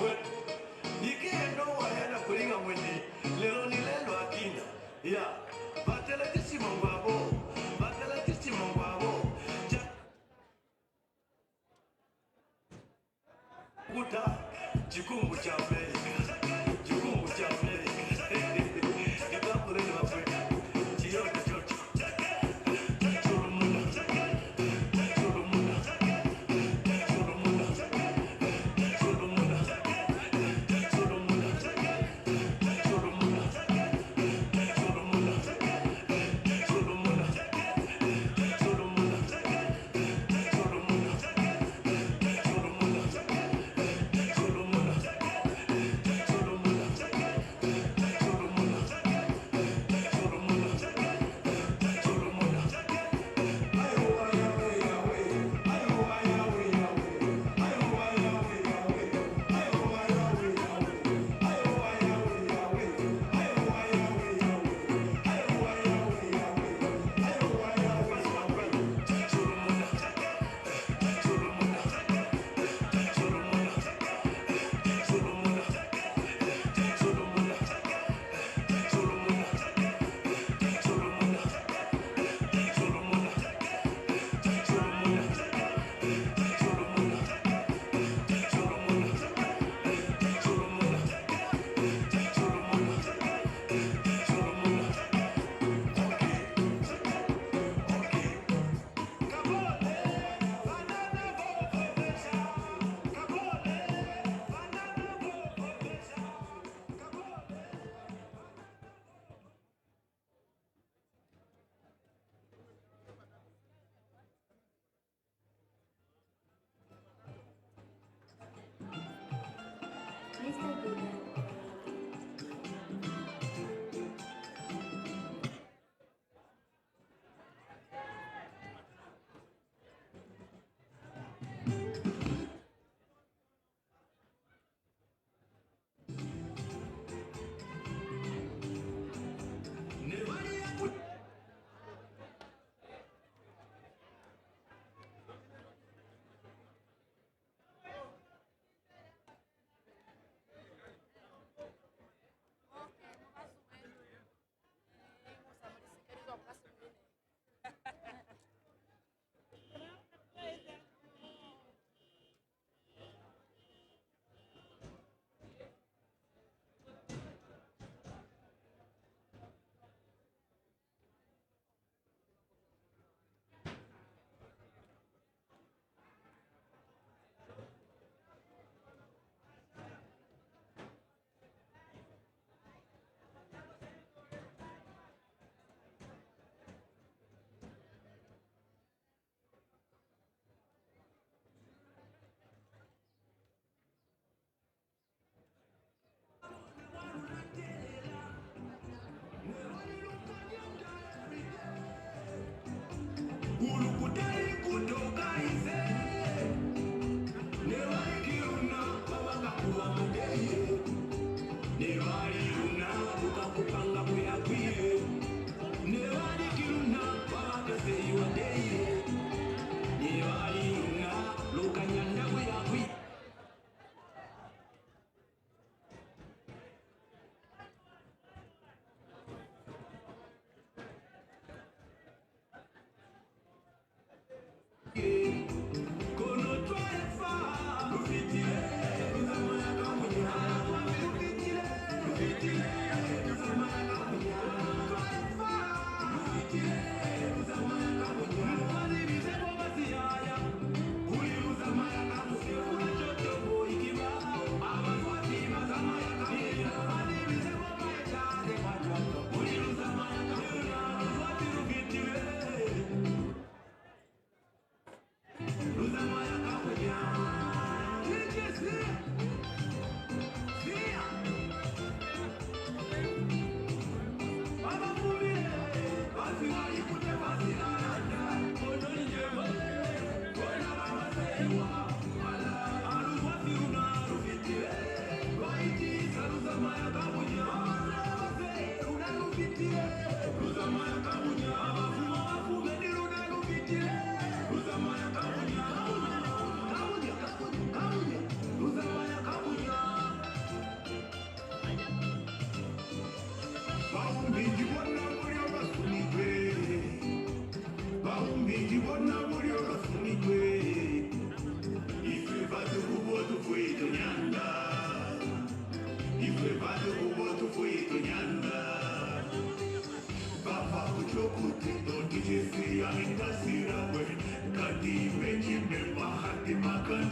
we nikendo wayana kulinga mwendi lelo ni lelo akina ya batelekisi mangwabo kuta chikungu cha mbele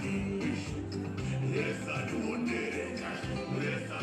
Yes, I do. Yes, I